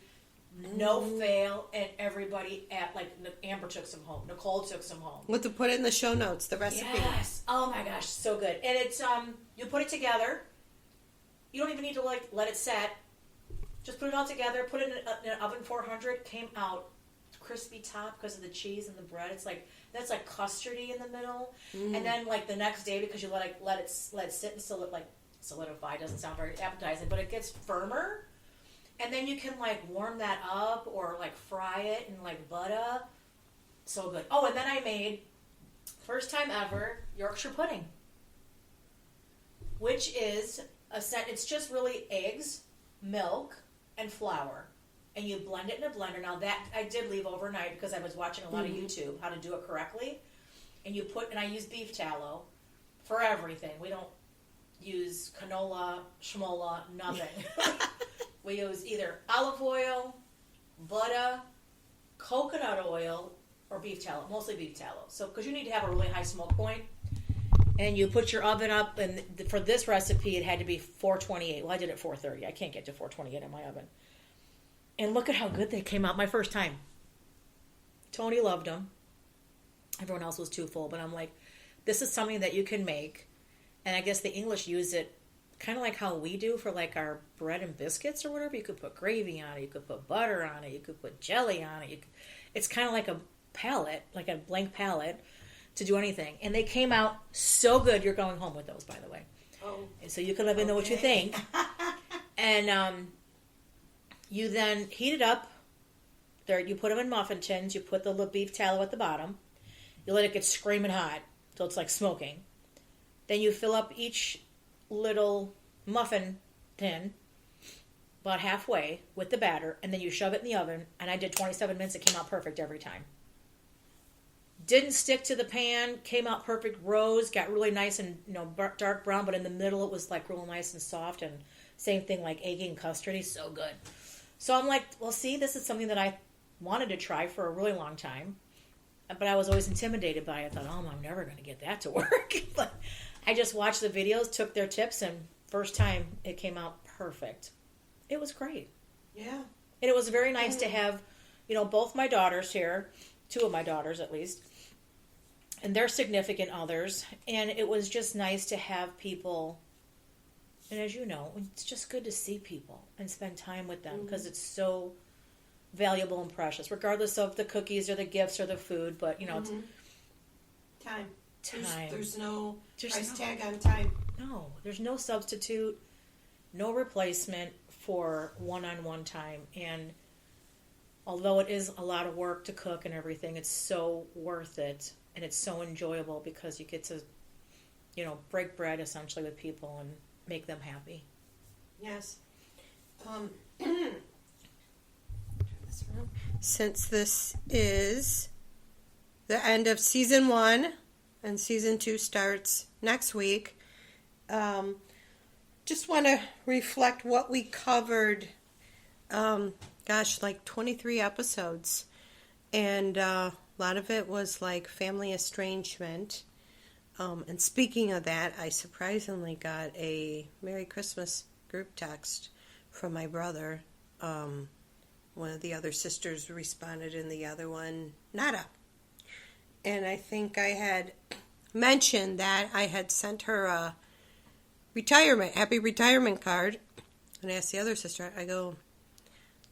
no fail, and everybody at like Amber took some home, Nicole took some home. What to put in the show notes, the recipe. Yes. Oh my gosh, so good. And it's you put it together. You don't even need to like let it set. Just put it all together. Put it in an oven 400. Came out crispy top because of the cheese and the bread. It's like that's like custardy in the middle. And then like the next day, because you let it sit and solidify. Doesn't sound very appetizing, but it gets firmer. And then you can like warm that up or like fry it in like butter. So good. Oh, and then I made first time ever Yorkshire pudding, which is a set. It's just really eggs, milk, and flour, and you blend it in a blender. Now that I did leave overnight because I was watching a lot of YouTube how to do it correctly. And I use beef tallow for everything. We don't use canola, schmola, nothing. We use either olive oil, butter, coconut oil, or beef tallow. Mostly beef tallow. So, because you need to have a really high smoke point. And you put your oven up, and for this recipe, it had to be 428. Well, I did it 430. I can't get to 428 in my oven. And look at how good they came out my first time. Tony loved them. Everyone else was too full. But I'm like, this is something that you can make. And I guess the English use it kind of like how we do for like our bread and biscuits or whatever. You could put gravy on it. You could put butter on it. You could put jelly on it. It's kind of like a palette, like a blank palette to do anything. And they came out so good. You're going home with those, by the way. Oh. And so you can let me know what you think. And you then heat it up. There, you put them in muffin tins. You put the beef tallow at the bottom. You let it get screaming hot till it's like smoking. Then you fill up each little muffin tin about halfway with the batter, and then you shove it in the oven. And I did 27 minutes. It came out perfect every time. Didn't stick to the pan. Came out perfect. Rose got really nice and dark brown, but in the middle it was like real nice and soft. And same thing like eggy and custardy. So good. So I'm like, well, see, this is something that I wanted to try for a really long time, but I was always intimidated by it. I thought, oh, I'm never going to get that to work. But I just watched the videos, took their tips, and first time it came out perfect. It was great. Yeah. And it was very nice to have, both my daughters here, two of my daughters at least, and their significant others. And it was just nice to have people. And as you know, it's just good to see people and spend time with them because it's so valuable and precious, regardless of the cookies or the gifts or the food. But, it's time. Time. There's no price tag on time. No, there's no substitute, no replacement for one-on-one time. And although it is a lot of work to cook and everything, it's so worth it. And it's so enjoyable because you get to, break bread essentially with people and make them happy. Yes. Since this is the end of season 1 and season 2 starts next week, just want to reflect what we covered. Like 23 episodes, and a lot of it was like family estrangement. And speaking of that, I surprisingly got a Merry Christmas group text from my brother. One of the other sisters responded and the other one, nada. And I think I had mentioned that I had sent her a happy retirement card. And I asked the other sister, I go,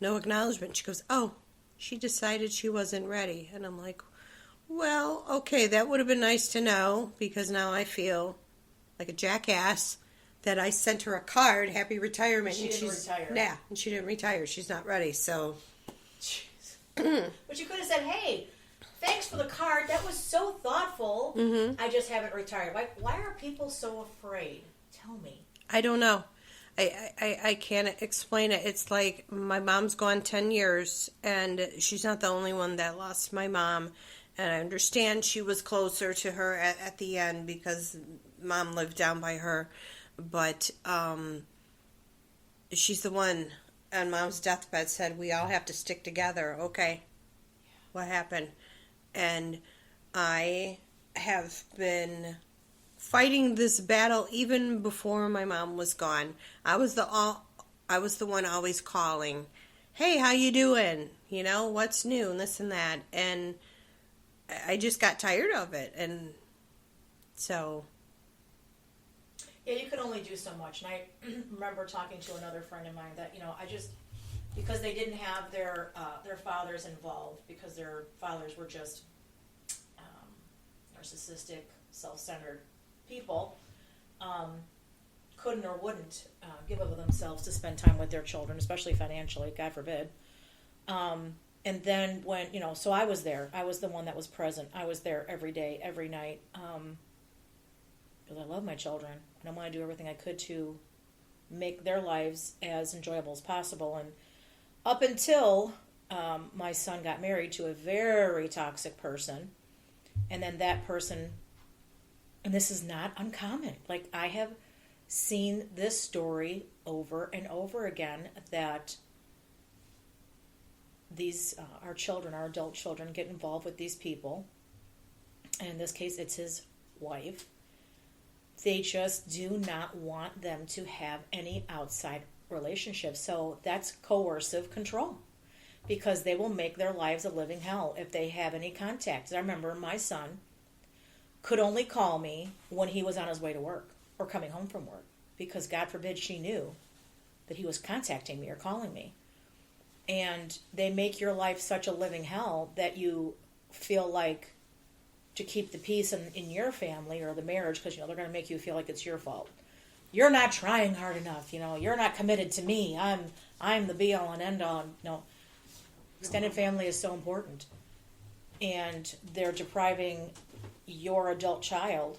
no acknowledgement. She goes, oh, she decided she wasn't ready. And I'm like, well, okay, that would have been nice to know, because now I feel like a jackass that I sent her a card, happy retirement. She didn't retire. Yeah, and she didn't retire. She's not ready, so. But you could have said, hey, thanks for the card. That was so thoughtful. I just haven't retired. Why are people so afraid? Tell me. I don't know. I can't explain it. It's like my mom's gone 10 years, and she's not the only one that lost my mom. And I understand she was closer to her at the end because mom lived down by her. But she's the one on mom's deathbed said, we all have to stick together. Okay. What happened? And I have been fighting this battle even before my mom was gone. I was the one always calling hey, how you doing? You know, what's new and this and that. And I just got tired of it. And so, Yeah, you can only do so much. And I remember talking to another friend of mine that, I just, because they didn't have their fathers involved, because their fathers were just narcissistic, self-centered people, couldn't or wouldn't give of themselves to spend time with their children, especially financially, God forbid. And then when, so I was there. I was the one that was present. I was there every day, every night, because I love my children, and I want to do everything I could to make their lives as enjoyable as possible. And up until my son got married to a very toxic person, and then that person, and this is not uncommon. Like, I have seen this story over and over again, that these our children, our adult children, get involved with these people. And in this case, it's his wife. They just do not want them to have any outside relationship. So that's coercive control, because they will make their lives a living hell if they have any contact. I remember my son could only call me when he was on his way to work or coming home from work, because God forbid she knew that he was contacting me or calling me. And they make your life such a living hell that you feel like, to keep the peace in your family or the marriage, because they're going to make you feel like it's your fault. You're not trying hard enough. You're not committed to me. I'm the be all and end all. No, extended family is so important, and they're depriving your adult child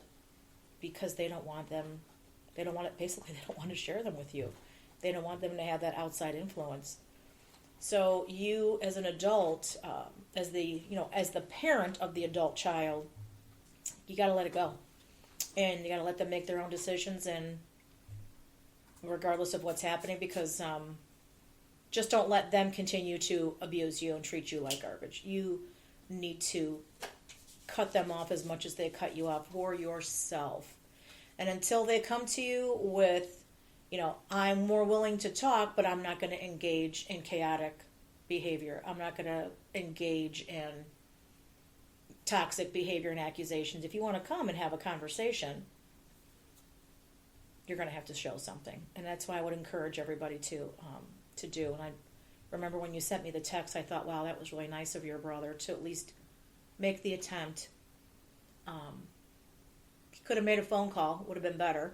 because they don't want them. They don't want it. Basically, they don't want to share them with you. They don't want them to have that outside influence. So you, as an adult, as the parent of the adult child, you got to let it go, and you got to let them make their own decisions, and regardless of what's happening, because just don't let them continue to abuse you and treat you like garbage. You need to cut them off as much as they cut you off for yourself, and until they come to you with, I'm more willing to talk, but I'm not going to engage in chaotic behavior. I'm not going to engage in toxic behavior and accusations. If you want to come and have a conversation, you're going to have to show something. And that's why I would encourage everybody to do. And I remember when you sent me the text, I thought, wow, that was really nice of your brother to at least make the attempt. He could have made a phone call, would have been better.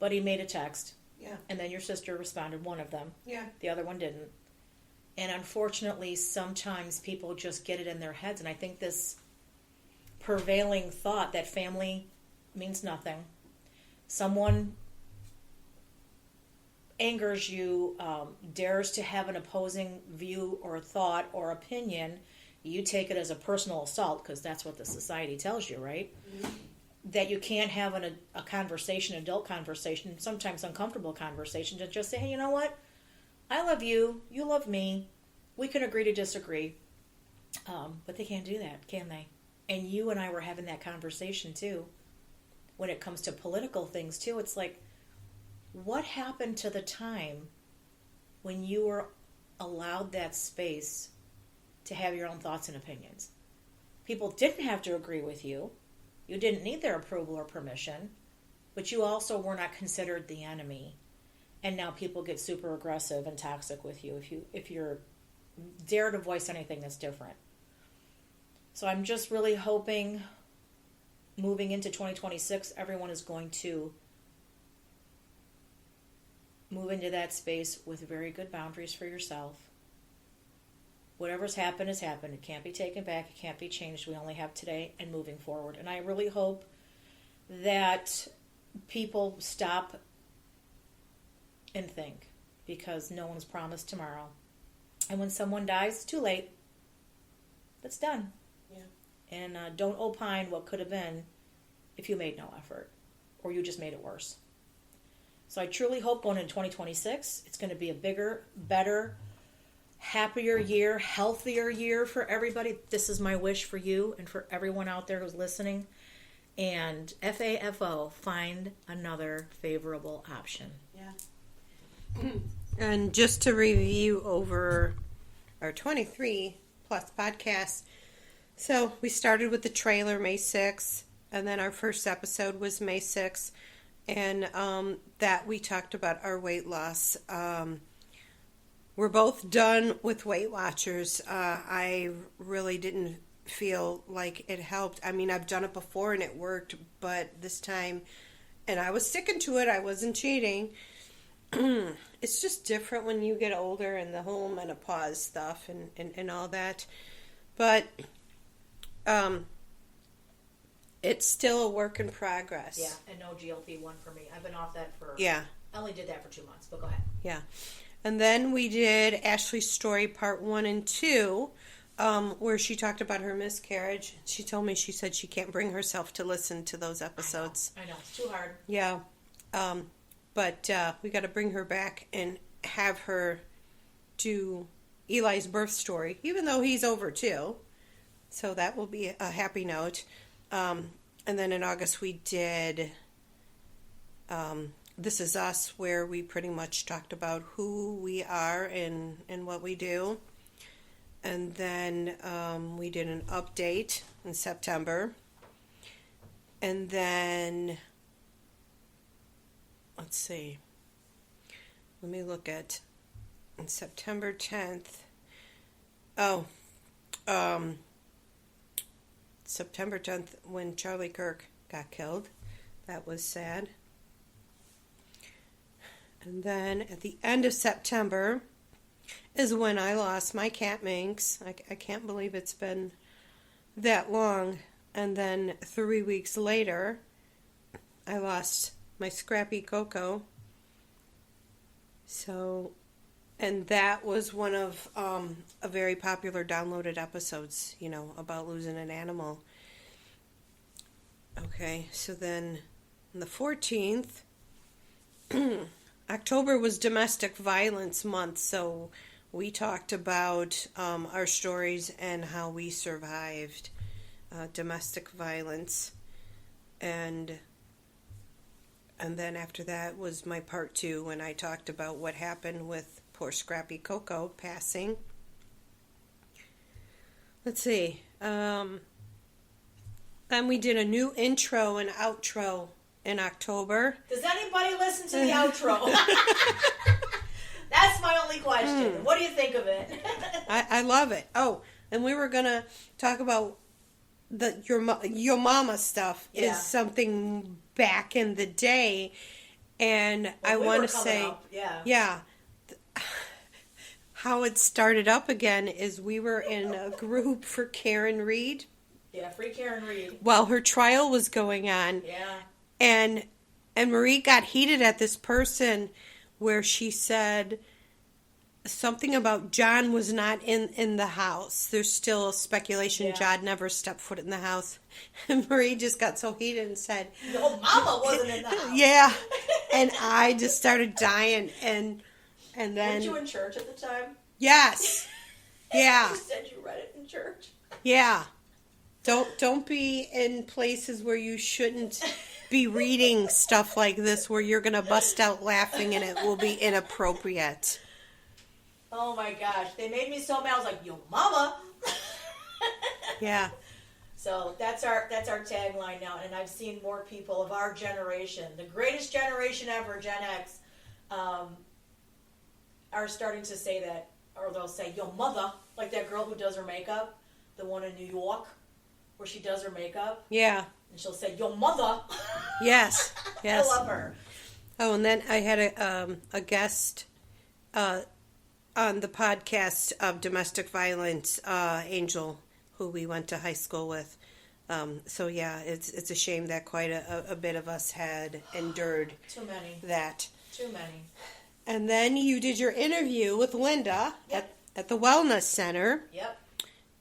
But he made a text. yeah. And then your sister responded, one of them. Yeah. The other one didn't. And unfortunately, sometimes people just get it in their heads. And I think this prevailing thought that family means nothing. Someone angers you, dares to have an opposing view or thought or opinion, you take it as a personal assault, because that's what the society tells you, right? Mm-hmm. That you can't have a conversation, adult conversation, sometimes uncomfortable conversation, to just say, hey, you know what? I love you. You love me. We can agree to disagree. But they can't do that, can they? And you and I were having that conversation, too. When it comes to political things, too, it's like, what happened to the time when you were allowed that space to have your own thoughts and opinions? People didn't have to agree with you. You didn't need their approval or permission, but you also were not considered the enemy. And now people get super aggressive and toxic with you if you're dare to voice anything that's different. So I'm just really hoping, moving into 2026, everyone is going to move into that space with very good boundaries for yourself. Whatever's happened has happened. It can't be taken back. It can't be changed. We only have today and moving forward. And I really hope that people stop and think, because no one's promised tomorrow. And when someone dies, it's too late. It's done. Yeah. And don't opine what could have been if you made no effort, or you just made it worse. So I truly hope going into 2026, it's going to be a bigger, better, happier year, healthier year for everybody. This is my wish for you and for everyone out there who's listening. And FAFO, find another favorable option. Yeah. And just to review over our 23 plus podcasts, so we started with the trailer May 6th, and then our first episode was May 6th, and that we talked about our weight loss. We're both done with Weight Watchers. I really didn't feel like it helped. I mean, I've done it before and it worked, but this time, and I was sticking to it, I wasn't cheating. It's just different when you get older and the whole menopause stuff and all that. But it's still a work in progress. Yeah, and no GLP-1 for me. I've been off that for... Yeah. I only did that for 2 months, but go ahead. Yeah. And then we did Ashley's story part 1 and 2, where she talked about her miscarriage. She told me, she said she can't bring herself to listen to those episodes. I know. It's too hard. Yeah. But we got to bring her back and have her do Eli's birth story, even though he's over 2. So that will be a happy note. And then in August we did This Is Us, where we pretty much talked about who we are and what we do. And then we did an update in September. And then, let's see. Let me look at on September 10th. Oh, September 10th, when Charlie Kirk got killed. That was sad. And then at the end of September is when I lost my cat Minx. I can't believe it's been that long. And then 3 weeks later, I lost my Scrappy Coco. So, and that was one of a very popular downloaded episodes, you know, about losing an animal. Okay, so then on the 14th, October was Domestic Violence Month, so we talked about our stories and how we survived domestic violence. And then after that was my part 2, when I talked about what happened with poor Scrappy Coco passing. Let's see. Then we did a new intro and outro in October. Does anybody listen to the outro? That's my only question. What do you think of it? I love it. Oh, and we were going to talk about your mama stuff. Yeah. Is something back in the day, and I want to say, yeah, how it started up again is we were in a group for Karen Reed. Yeah, free Karen Reed. While her trial was going on. Yeah. And Marie got heated at this person where she said something about John was not in the house. There's still speculation John never stepped foot in the house. And Marie just got so heated and said, "Your mama wasn't in the house." Yeah. And I just started dying. And then... Weren't you in church at the time? Yes. Yeah. You said you read it in church. Yeah. Don't be in places where you shouldn't be reading stuff like this, where you're going to bust out laughing and it will be inappropriate. Oh my gosh, they made me so mad. I was like, "Yo, mama." Yeah. So that's our tagline now, and I've seen more people of our generation, the greatest generation ever, Gen X, are starting to say that, or they'll say, "Yo, mother," like that girl who does her makeup, the one in New York, where she does her makeup. Yeah. And she'll say, "Yo, mother." Yes. Yes. I love her. Oh, and then I had a guest on the podcast of domestic violence, Angel, who we went to high school with. So yeah, it's a shame that quite a bit of us had endured Too many. that. Too many. And then you did your interview with Linda at the Wellness Center. Yep.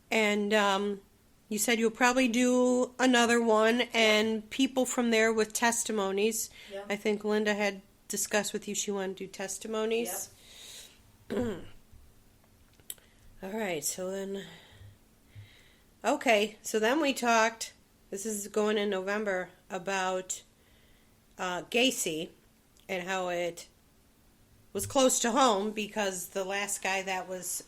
And you said you'll probably do another one, and people from there with testimonies. Yep. I think Linda had discussed with you she wanted to do testimonies. Yep. All right, so then... Okay, so then we talked, this is going in November, about Gacy and how it was close to home because the last guy that was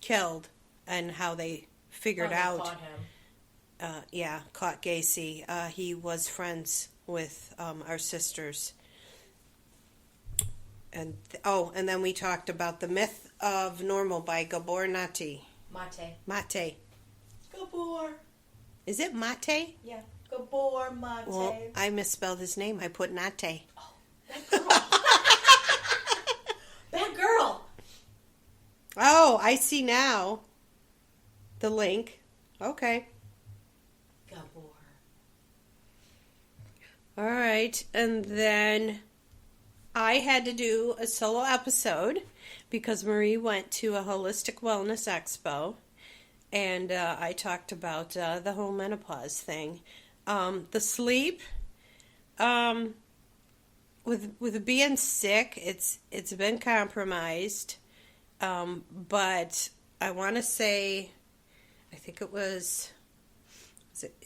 killed and how they figured out. Caught him. Caught Gacy. He was friends with our sisters. And then we talked about The Myth of Normal by Gabor Mate. Mate. Gabor. Is it Mate? Yeah, Gabor Mate. Well, I misspelled his name. I put Nate. Oh, that girl. That girl. Oh, I see now. The link. Okay. Gabor. All right. And then I had to do a solo episode because Marie went to a holistic wellness expo. And I talked about the whole menopause thing. The sleep, with being sick, it's been compromised. But I want to say, I think it was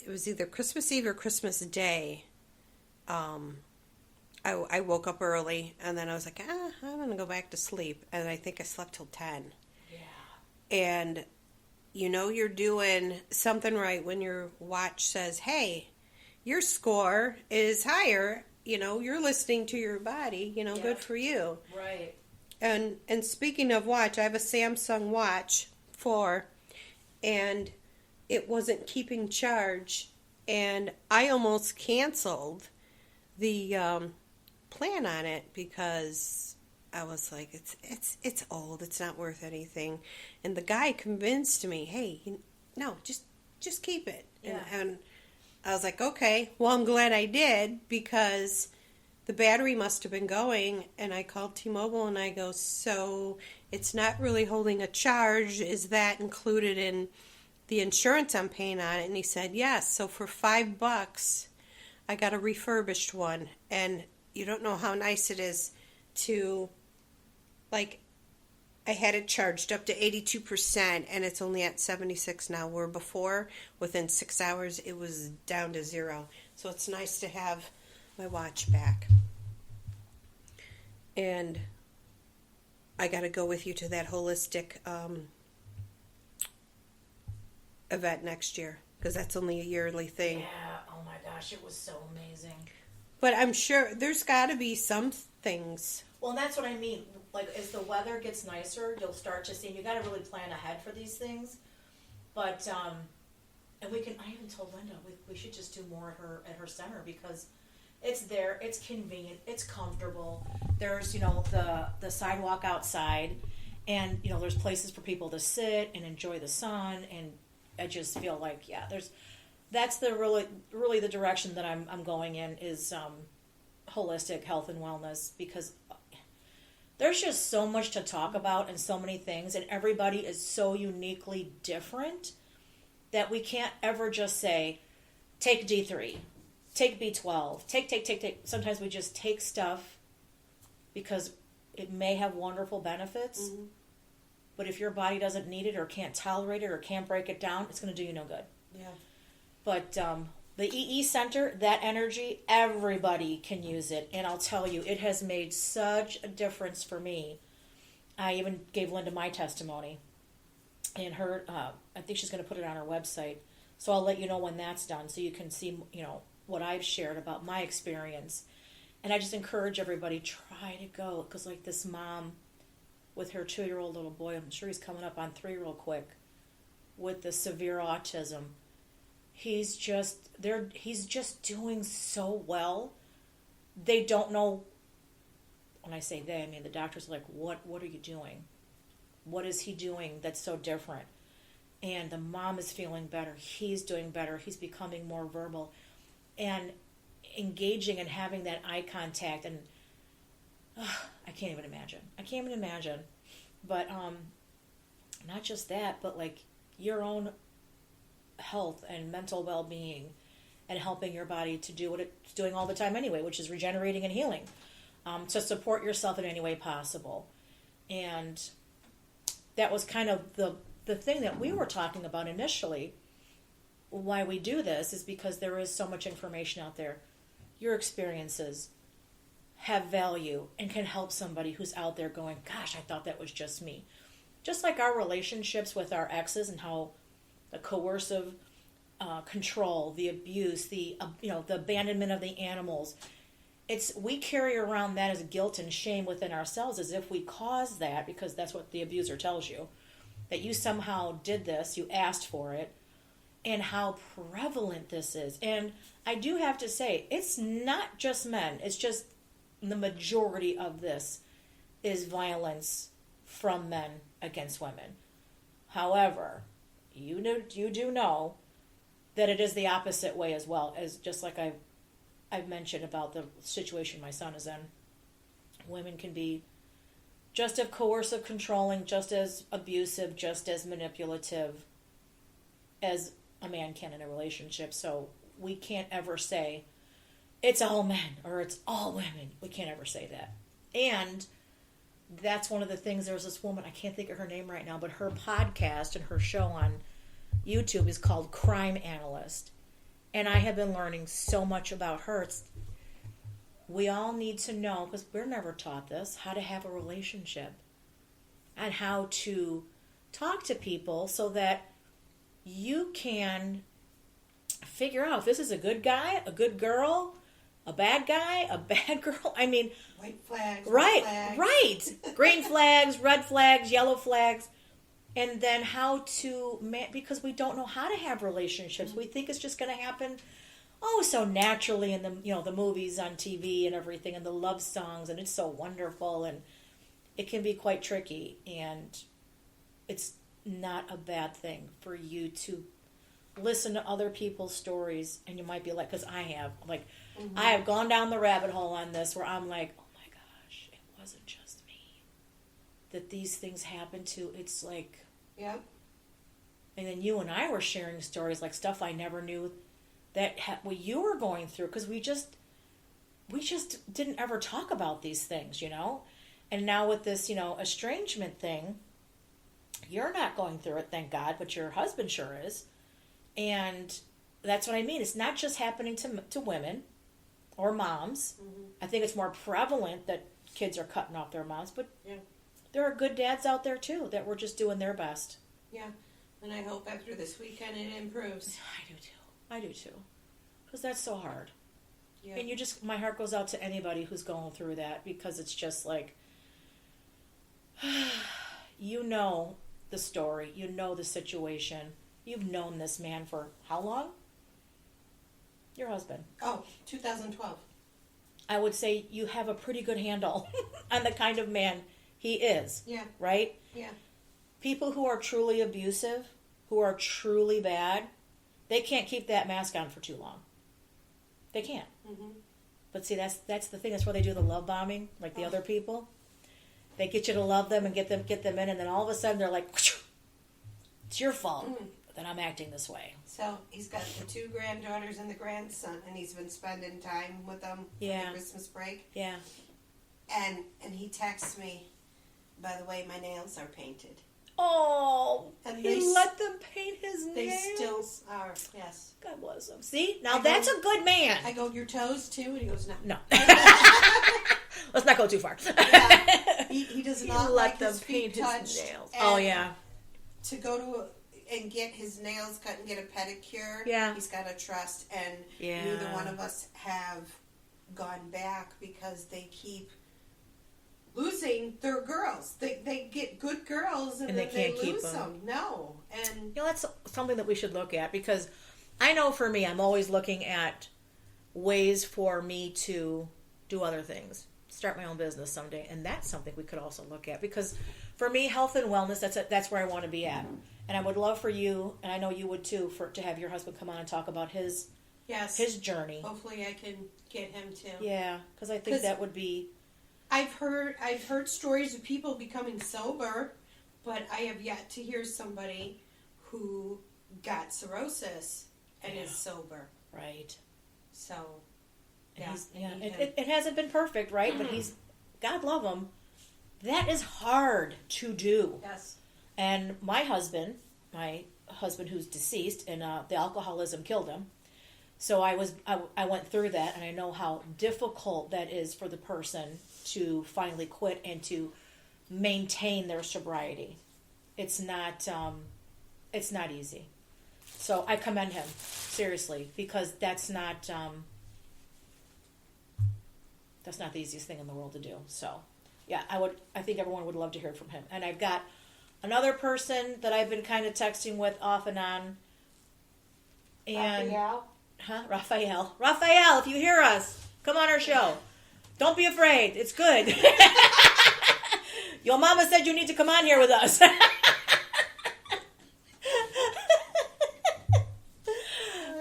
either Christmas Eve or Christmas Day. I woke up early and then I was like, I'm going to go back to sleep. And I think I slept till 10. Yeah. And you're doing something right when your watch says, hey, your score is higher. You're listening to your body, good for you. Right. And speaking of watch, I have a Samsung Watch 4, and it wasn't keeping charge. And I almost canceled the plan on it because I was like, it's old. It's not worth anything. And the guy convinced me, hey, no, just keep it. Yeah. And I was like, okay. Well, I'm glad I did because the battery must have been going. And I called T-Mobile and I go, so it's not really holding a charge. Is that included in the insurance I'm paying on it? And he said, yes. So for $5, I got a refurbished one. And you don't know how nice it is to, like, I had it charged up to 82% and it's only at 76 now, where before, within 6 hours, it was down to 0. So it's nice to have my watch back. And I got to go with you to that holistic event next year because that's only a yearly thing. Yeah, oh my gosh, it was so amazing. But I'm sure there's got to be some things. Well, and that's what I mean. Like, as the weather gets nicer, you'll start to see, and you got to really plan ahead for these things. But, and I even told Linda, we should just do more at her center because it's there, it's convenient, it's comfortable. There's, the sidewalk outside, and, there's places for people to sit and enjoy the sun, and I just feel like, that's the really the direction that I'm going in is holistic health and wellness, because there's just so much to talk about and so many things, and everybody is so uniquely different that we can't ever just say, take D3, take B12, take. Sometimes we just take stuff because it may have wonderful benefits, but if your body doesn't need it or can't tolerate it or can't break it down, it's going to do you no good. Yeah. But the EE Center, that energy, everybody can use it. And I'll tell you, it has made such a difference for me. I even gave Linda my testimony. And her, I think she's going to put it on her website. So I'll let you know when that's done so you can see, what I've shared about my experience. And I just encourage everybody, try to go. Because like this mom with her 2-year-old little boy, I'm sure he's coming up on 3 real quick, with the severe autism. He's just doing so well. They don't know. When I say they, I mean the doctor's like, what are you doing? What is he doing that's so different? And the mom is feeling better. He's doing better. He's becoming more verbal and engaging and having that eye contact. And I can't even imagine. But not just that, but like your own health and mental well-being and helping your body to do what it's doing all the time anyway, which is regenerating and healing, to support yourself in any way possible. And that was kind of the thing that we were talking about initially. Why we do this is because there is so much information out there, your experiences, have value and can help somebody who's out there going, gosh, I thought that was just me. Just like our relationships with our exes and how the coercive control, the abuse, the the abandonment of the animals. We carry around that as guilt and shame within ourselves, as if we caused that, because that's what the abuser tells you, that you somehow did this, you asked for it, and how prevalent this is. And I do have to say, it's not just men. It's just the majority of this is violence from men against women. However, you do know that it is the opposite way as well, as just like I've mentioned about the situation my son is in. Women can be just as coercive, controlling, just as abusive, just as manipulative as a man can in a relationship. So we can't ever say it's all men or it's all women. We can't ever say that. And that's one of the things. There's this woman, I can't think of her name right now, but her podcast and her show on YouTube is called Crime Analyst. And I have been learning so much about her. We all need to know, because we're never taught this, how to have a relationship and how to talk to people so that you can figure out if this is a good guy, a good girl, a bad guy, a bad girl. I mean, white flags, right, flags. right. Green flags, red flags, yellow flags. And then how to, because we don't know how to have relationships. We think it's just going to happen, so naturally in the movies on TV and everything, and the love songs, and it's so wonderful, and it can be quite tricky. And it's not a bad thing for you to listen to other people's stories, and you might be like, because I have gone down the rabbit hole on this where I'm like, oh my gosh, it wasn't just me that these things happen to. It's like, yep. And then you and I were sharing stories, like stuff I never knew that what you were going through, because we just didn't ever talk about these things, And now with this, estrangement thing, you're not going through it, thank God, but your husband sure is. And that's what I mean. It's not just happening to women or moms. Mm-hmm. I think it's more prevalent that kids are cutting off their moms, but there are good dads out there too that were just doing their best. Yeah, and I hope after this weekend it improves. I do too. Because that's so hard. Yeah. And my heart goes out to anybody who's going through that, because it's just like, you know the story, you know the situation. You've known this man for how long? Your husband. 2012. I would say you have a pretty good handle on the kind of man he is. Yeah. Right? Yeah. People who are truly abusive, who are truly bad, they can't keep that mask on for too long. They can't. Mm-hmm. But see, that's the thing. That's where they do the love bombing, like the other people. They get you to love them and get them in, and then all of a sudden they're like, it's your fault that I'm acting this way. So he's got the 2 granddaughters and the grandson, and he's been spending time with them for the Christmas break. Yeah. And he texts me, by the way, my nails are painted. Oh, and he let them paint his nails. They still are, yes. God bless him. See? Now that's a good man. I go, your toes too? And he goes, no. No. Let's not go too far. Yeah. He does not like his feet touched. Nails. Oh, yeah. To go and get his nails cut and get a pedicure, he's got to trust. And neither one of us have gone back because they keep losing their girls. They get good girls and then they lose them. No. And that's something that we should look at, because I know for me, I'm always looking at ways for me to do other things, start my own business someday, and that's something we could also look at, because for me, health and wellness, that's where I want to be at. And I would love for you, and I know you would too, to have your husband come on and talk about his journey. Hopefully I can get him to. Yeah, because I think that would be... I've heard stories of people becoming sober, but I have yet to hear somebody who got cirrhosis and is sober. Right. So, it hasn't been perfect, right? But God love him. That is hard to do. Yes. And my husband who's deceased, and the alcoholism killed him, So I went through that, and I know how difficult that is for the person to finally quit and to maintain their sobriety. It's not easy. So I commend him seriously, because that's not the easiest thing in the world to do. So yeah, I think everyone would love to hear from him. And I've got another person that I've been kind of texting with off and on. And Raphael. Raphael, if you hear us, come on our show. Don't be afraid. It's good. Your mama said you need to come on here with us.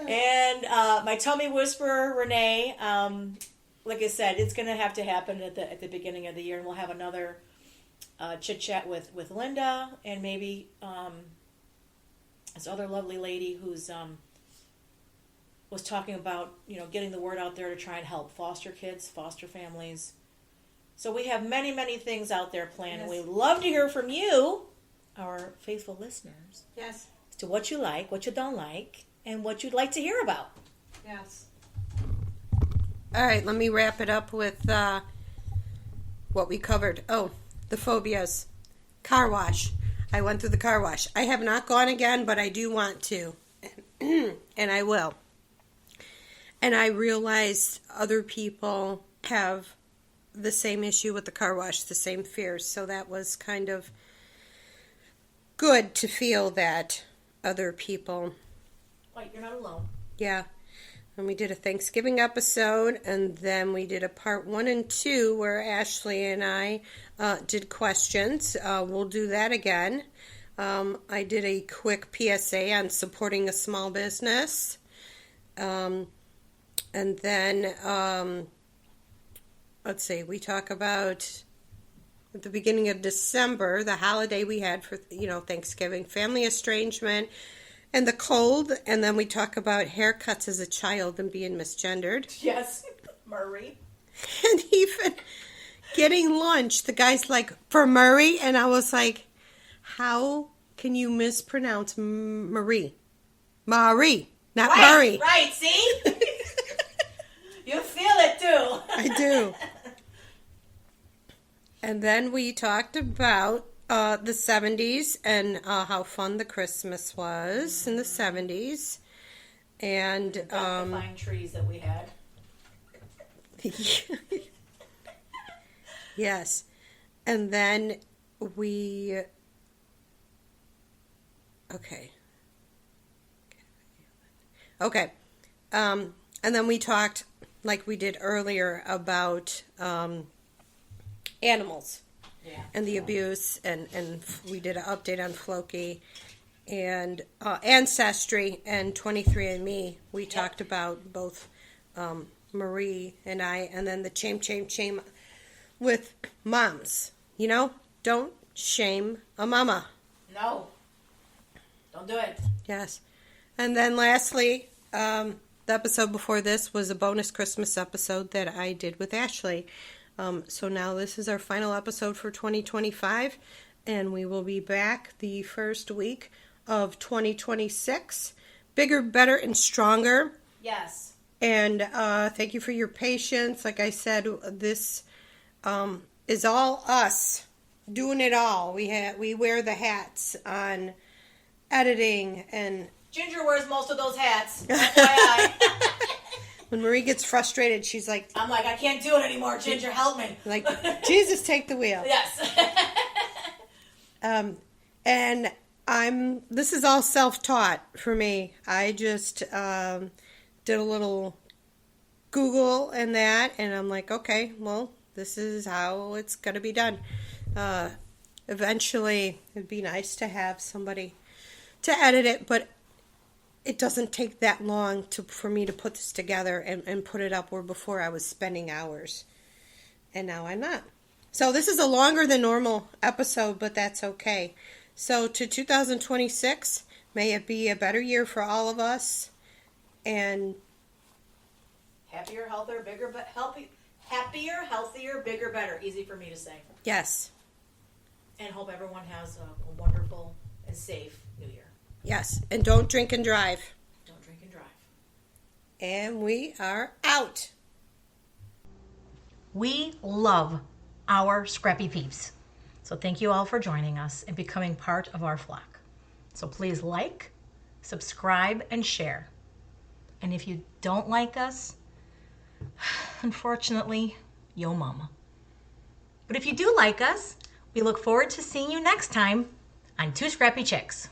And my tummy whisperer, Renee, like I said, it's going to have to happen at the beginning of the year, and we'll have another chit chat with Linda, and maybe this other lovely lady who's was talking about getting the word out there to try and help foster kids, foster families. So we have many, many things out there planned. Yes. And we'd love to hear from you, our faithful listeners. Yes. As to what you like, what you don't like, and what you'd like to hear about. Yes. All right, let me wrap it up with what we covered. Oh, the phobias. Car wash. I went through the car wash. I have not gone again, but I do want to. And I will. And I realized other people have the same issue with the car wash, the same fears. So that was kind of good to feel that other people... Wait, you're not alone. Yeah. And we did a Thanksgiving episode, and then we did a part 1 and 2 where Ashley and I did questions. We'll do that again. I did a quick PSA on supporting a small business. And then, let's see, we talk about at the beginning of December, the holiday we had for, Thanksgiving, family estrangement, and the cold. And then we talk about haircuts as a child and being misgendered. Yes, Murray. And even getting lunch, the guy's like, for Murray? And I was like, how can you mispronounce Marie? Marie, not Murray. Right, see? You feel it too. I do. And then we talked about the 70s and how fun the Christmas was in the 70s. And the fine trees that we had. Yes. And then we... Okay. And then we talked, like we did earlier, about animals. Yeah. And the abuse, and we did an update on Floki, and Ancestry, and 23andMe. We talked about both Marie and I, and then the shame with moms. Don't shame a mama. No. Don't do it. Yes. And then lastly, the episode before this was a bonus Christmas episode that I did with Ashley. So now this is our final episode for 2025, and we will be back the first week of 2026. Bigger, better, and stronger. Yes. And thank you for your patience. Like I said, this is all us doing it all. We wear the hats on editing, and Ginger wears most of those hats. FYI. When Marie gets frustrated, she's like... I'm like, I can't do it anymore, Ginger, help me. Like, Jesus, take the wheel. Yes. And this is all self-taught for me. I just did a little Google and that, and I'm like, okay, well, this is how it's going to be done. Eventually, it'd be nice to have somebody to edit it, but it doesn't take that long for me to put this together and put it up, where before I was spending hours. And now I'm not. So this is a longer than normal episode, but that's okay. So to 2026, may it be a better year for all of us. And happier, healthier, bigger, but happier, healthier, bigger, better. Easy for me to say. Yes. And hope everyone has a wonderful and safe New Year. Yes, and don't drink and drive. Don't drink and drive. And we are out. We love our scrappy peeps. So thank you all for joining us and becoming part of our flock. So please like, subscribe, and share. And if you don't like us, unfortunately, yo mama. But if you do like us, we look forward to seeing you next time on Two Scrappy Chicks.